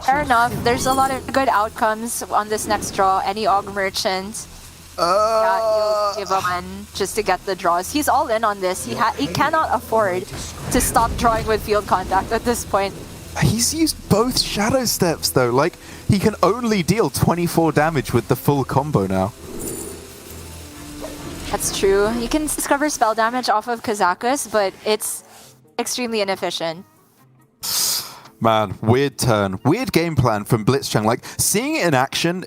Fair enough. There's a lot of good outcomes on this next draw. Any Og Merchant. Yeah, you'll give him one just to get the draws. He's all in on this. He cannot afford to stop drawing with field contact at this point. He's used both Shadow Steps though. Like, he can only deal 24 damage with the full combo now. That's true. You can discover spell damage off of Kazakus, but it's extremely inefficient. Man, weird turn. Weird game plan from Blitzchang. Like, seeing it in action,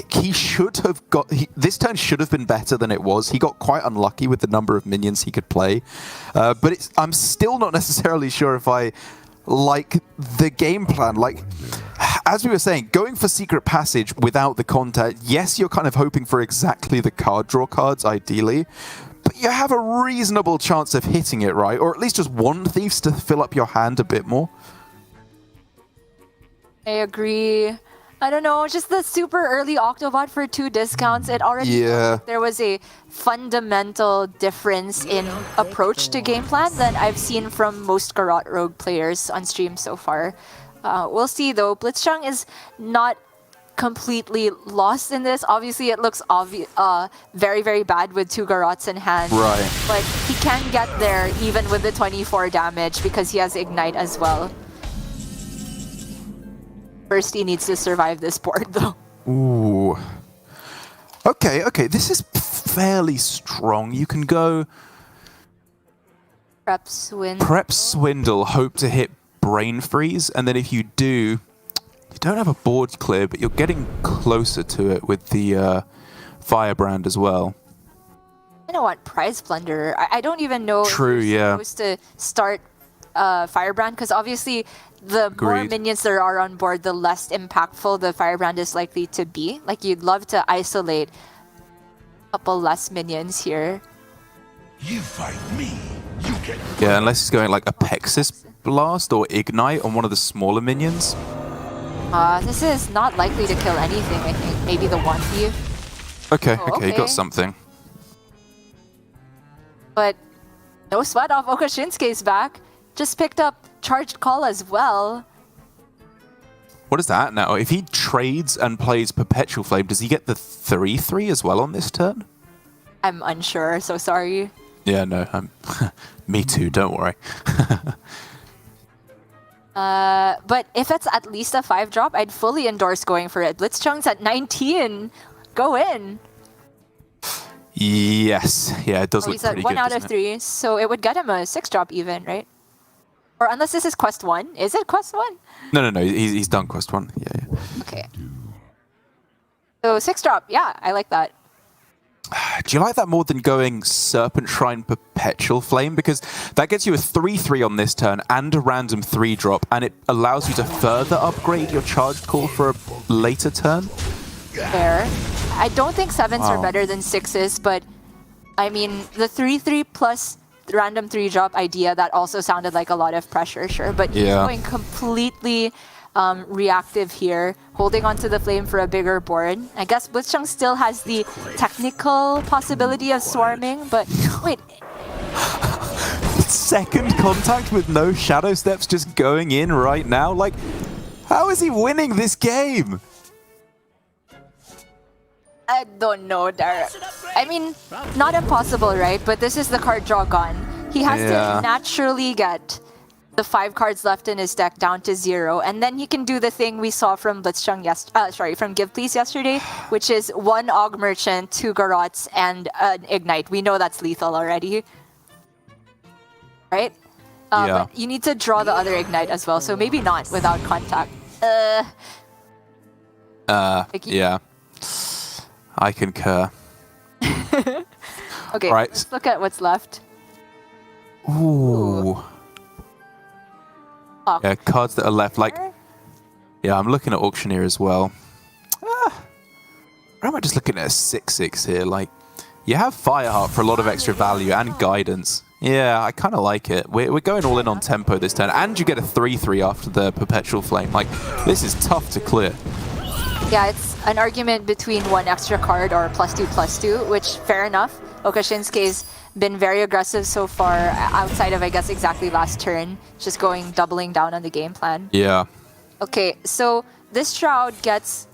he should have got... this turn should have been better than it was. He got quite unlucky with the number of minions he could play. But I'm still not necessarily sure if I like the game plan. Like, as we were saying, going for Secret Passage without the contact, yes, you're kind of hoping for exactly the card draw cards, ideally. But you have a reasonable chance of hitting it, right? Or at least just 1 Thieves to fill up your hand a bit more. I agree. I don't know, just the super early Octobot for 2 discounts, it already there was a fundamental difference in approach to game plan than I've seen from most Garrote Rogue players on stream so far. We'll see though. Blitzchang is not completely lost in this. Obviously, it looks very, very bad with 2 Garrotes in hand. Right. But he can get there even with the 24 damage because he has Ignite as well. First, he needs to survive this board, though. Ooh. Okay. This is fairly strong. You can go... Prep Swindle. Prep Swindle, hope to hit Brain Freeze, and then if you do, you don't have a board clear, but you're getting closer to it with the Firebrand as well. You know what? Prize Plunder. I don't even know if you're supposed to start Firebrand, because obviously the more minions there are on board, the less impactful the Firebrand is likely to be. Like, you'd love to isolate a couple less minions here. You fight me, you get... Yeah, unless he's going like Apexis Blast or Ignite on one of the smaller minions. This is not likely to kill anything, I think. Maybe the 1 Thief. Okay, you got something. But no sweat off. Okasinnsuke's back. Just picked up Charged Call as well. What is that now? If he trades and plays Perpetual Flame, does he get the 3/3 as well on this turn? I'm unsure, so sorry. Yeah, no, me too, don't worry. But if it's at least a 5-drop, I'd fully endorse going for it. Blitzchung's at 19. Go in. Yes. Yeah, it does look He's pretty at good. 1 out of doesn't it? 3, so it would get him a 6-drop even, right? Or unless this is quest 1. Is it quest 1? No. He's done quest 1. Yeah. Okay. So 6-drop, yeah, I like that. Do you like that more than going Serpent Shrine Perpetual Flame? Because that gets you a 3/3 on this turn and a random 3-drop, and it allows you to further upgrade your charged call for a later turn. Fair. I don't think 7s are better than 6s, but I mean, the 3/3 plus random 3-drop idea, that also sounded like a lot of pressure, sure. But Yeah. going completely reactive here, holding onto the flame for a bigger board. I guess Blitzchang still has the technical possibility of swarming, but wait. Second contact with no shadow steps just going in right now? Like, how is he winning this game? I don't know, Dara. I mean, not impossible, right? But this is the card draw gone. He has Yeah. to naturally get the 5 cards left in his deck down to 0, and then he can do the thing we saw from Blitzchung from Give Please yesterday, which is 1 Og Merchant, 2 Garots, and an Ignite. We know that's lethal already, right? Yeah. But you need to draw the other Ignite as well, so maybe not without contact. Yeah. I concur. Okay, Right. let's look at what's left. Ooh. Yeah, cards that are left. Like, yeah, I'm looking at Auctioneer as well. Or am I just looking at a 6/6 here? Like, you have Fireheart for a lot of extra value and guidance. Yeah, I kind of like it. We're going all in on tempo this turn, and you get a 3/3 after the Perpetual Flame. Like, this is tough to clear. Yeah, it's an argument between 1 extra card or +2/+2, which, fair enough. Okasinski's been very aggressive so far, outside of, I guess, exactly last turn. Just doubling down on the game plan. Yeah. Okay, so this Shroud gets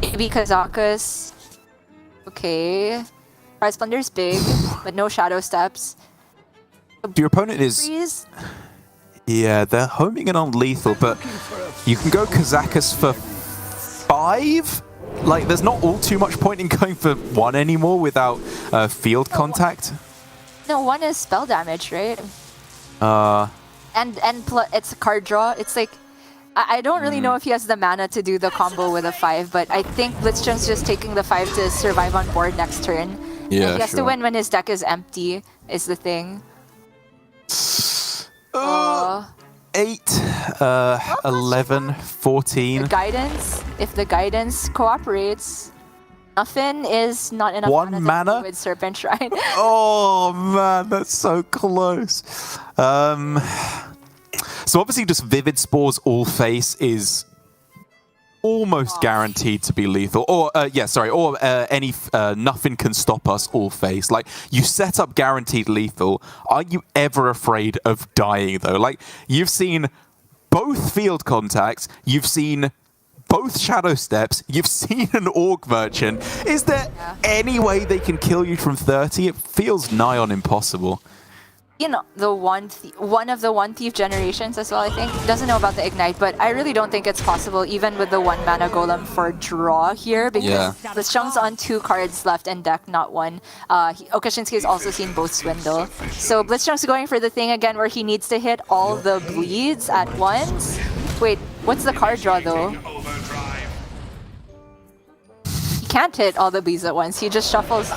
maybe Kazakus. Okay. Prize Plunder's big, but no Shadow Steps. Your opponent is... Freeze? Yeah, they're homing in on lethal, but you can go Kazakus for 5? Like, there's not all too much point in going for 1 anymore without field contact. No, 1 is spell damage, right? And it's a card draw. It's like, I don't really know if he has the mana to do the combo with a 5, but I think Blitzchung's just taking the 5 to survive on board next turn. Yeah, and he has to sure. win when his deck is empty, is the thing. 8, 11, 14. Guidance, if the guidance cooperates, nothing is not enough 1 mana? to with Serpent Shrine. Oh man, that's so close. So obviously just Vivid Spores All Face is almost guaranteed to be lethal. Or, any Nothing Can Stop Us All Face. Like, you set up guaranteed lethal. Are you ever afraid of dying, though? Like, you've seen both field contacts. You've seen both Shadow Steps. You've seen an Orc Merchant. Is there any way they can kill you from 30? It feels nigh on impossible. You know, the one of the One Thief generations as well, I think. Doesn't know about the Ignite, but I really don't think it's possible, even with the 1 mana golem for draw here, because Blitzchung's on 2 cards left in deck, not 1. Okasinski has also seen both Swindle. So Blitzchung's going for the thing again where he needs to hit all the bleeds at once. Wait, what's the card draw though? He can't hit all the bleeds at once, he just shuffles.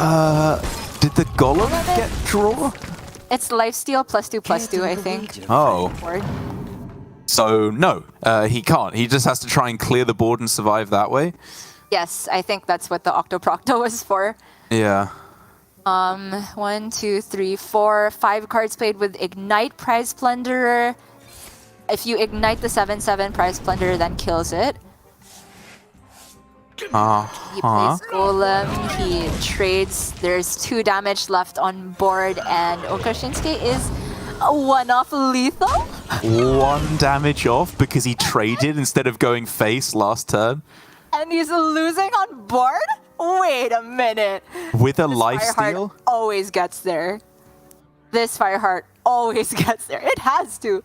Did the golem get draw? It's lifesteal +2/+2, I think. Oh. Board. So, no, he can't. He just has to try and clear the board and survive that way? Yes, I think that's what the Octoprocto was for. Yeah. 1, 2, 3, 4, 5 cards played with Ignite Prize Plunderer. If you ignite the 7/7 Prize Plunderer, then kills it. He plays Golem, he trades, there's 2 damage left on board, and Okasinski is One off lethal? 1 damage off because he traded instead of going face last turn. And he's losing on board? Wait a minute. With a This life Fireheart steal? always gets there. This Fireheart always gets there. It has to.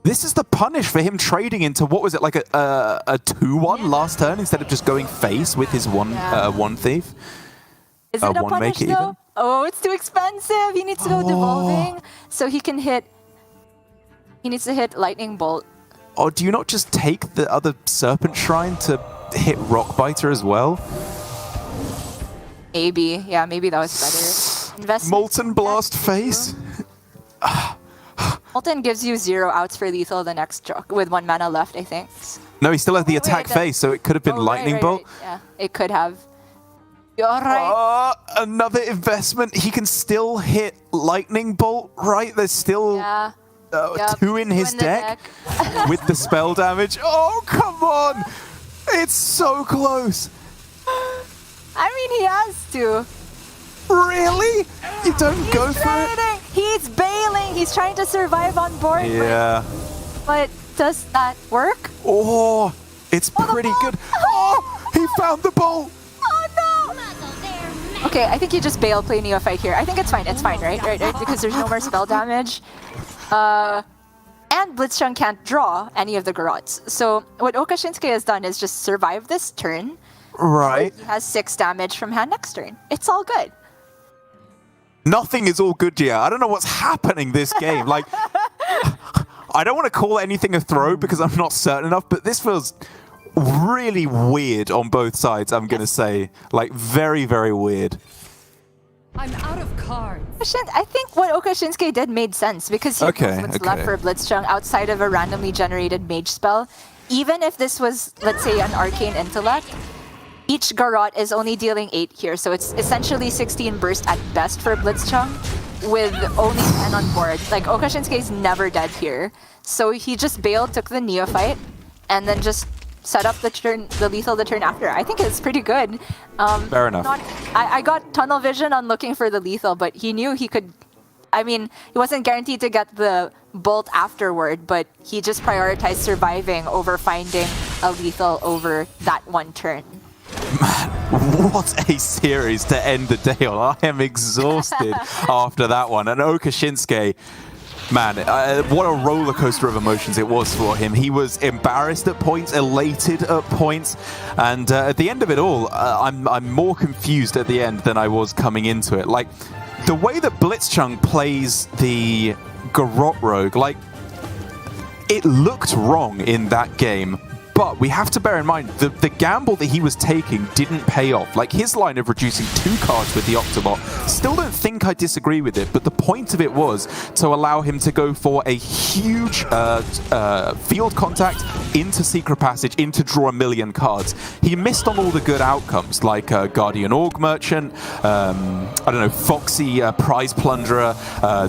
This is the punish for him trading into, what was it, like a 2-1 last turn instead of just going face with his one thief? Is it a one punish make it though? even? Oh, it's too expensive. He needs to go devolving so he can hit. He needs to hit lightning bolt. Or do you not just take the other Serpent Shrine to hit Rockbiter as well? Maybe. Yeah, maybe that was better. Investment. Molten Blast face? Molten gives you 0 outs for lethal the next stroke with 1 mana left, I think. No, he still had the attack wait, face, so it could have been Oh, Lightning right. Bolt. Yeah, it could have. You're right. Another investment. He can still hit Lightning Bolt, right? There's still Yeah. Yep, 2 in his in the deck with the spell damage. Oh, come on! It's so close. I mean, he has to. Really? You don't go for it? Trading. He's bailing. He's trying to survive on board. Yeah. But does that work? Oh, it's pretty bolt. good. Oh, he found the bolt. Oh no! Okay, I think you just bail, play Neophyte here. I think it's fine. It's fine, right? Right? Because there's no more spell damage. And Blitzchang can't draw any of the Garots. So what Okasinski has done is just survive this turn. Right. He has 6 damage from hand next turn. It's all good. Nothing is all good, Gia. I don't know what's happening this game. Like, I don't want to call anything a throw because I'm not certain enough, but this feels really weird on both sides, I'm going to say. Like, very, very weird. I'm out of cards. I think what Okasinski did made sense because he knows what's left for Blitzchung outside of a randomly generated mage spell. Even if this was, let's say, an arcane intellect, each Garot is only dealing 8 here, so it's essentially 16 burst at best for Blitzchung with only 10 on board. Like, Okasinski is never dead here. So he just bailed, took the Neophyte, and then just set up the lethal the turn after. I think it's pretty good. Fair enough. I got tunnel vision on looking for the lethal, but he knew he could. I mean, he wasn't guaranteed to get the bolt afterward, but he just prioritized surviving over finding a lethal over that one turn. Man, what a series to end the day on. I am exhausted after that one. And Okasinski, man, what a roller coaster of emotions it was for him. He was embarrassed at points, elated at points, and at the end of it all, I'm more confused at the end than I was coming into it. Like, the way that Blitzchung plays the Garot Rogue, like, it looked wrong in that game. But we have to bear in mind, the gamble that he was taking didn't pay off. Like, his line of reducing 2 cards with the Octobot, still don't think I disagree with it, but the point of it was to allow him to go for a huge field contact into Secret Passage, into draw a million cards. He missed on all the good outcomes, like Guardian Org Merchant, I don't know, Foxy Prize Plunderer,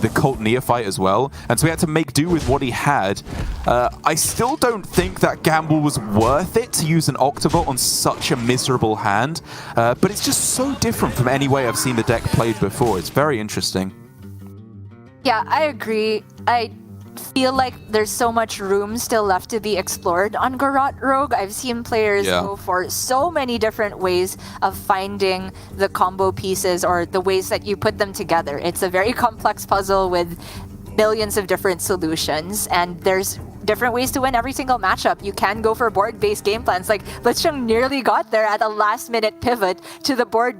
the Cult Neophyte as well. And so he had to make do with what he had. I still don't think that gamble was worth it to use an Octobot on such a miserable hand, but it's just so different from any way I've seen the deck played before. It's very interesting. Yeah, I agree. I feel like there's so much room still left to be explored on Garot Rogue. I've seen players go for so many different ways of finding the combo pieces or the ways that you put them together. It's a very complex puzzle with millions of different solutions, and there's different ways to win every single matchup. You can go for board-based game plans. Like, Blitzchung nearly got there at a last-minute pivot to the board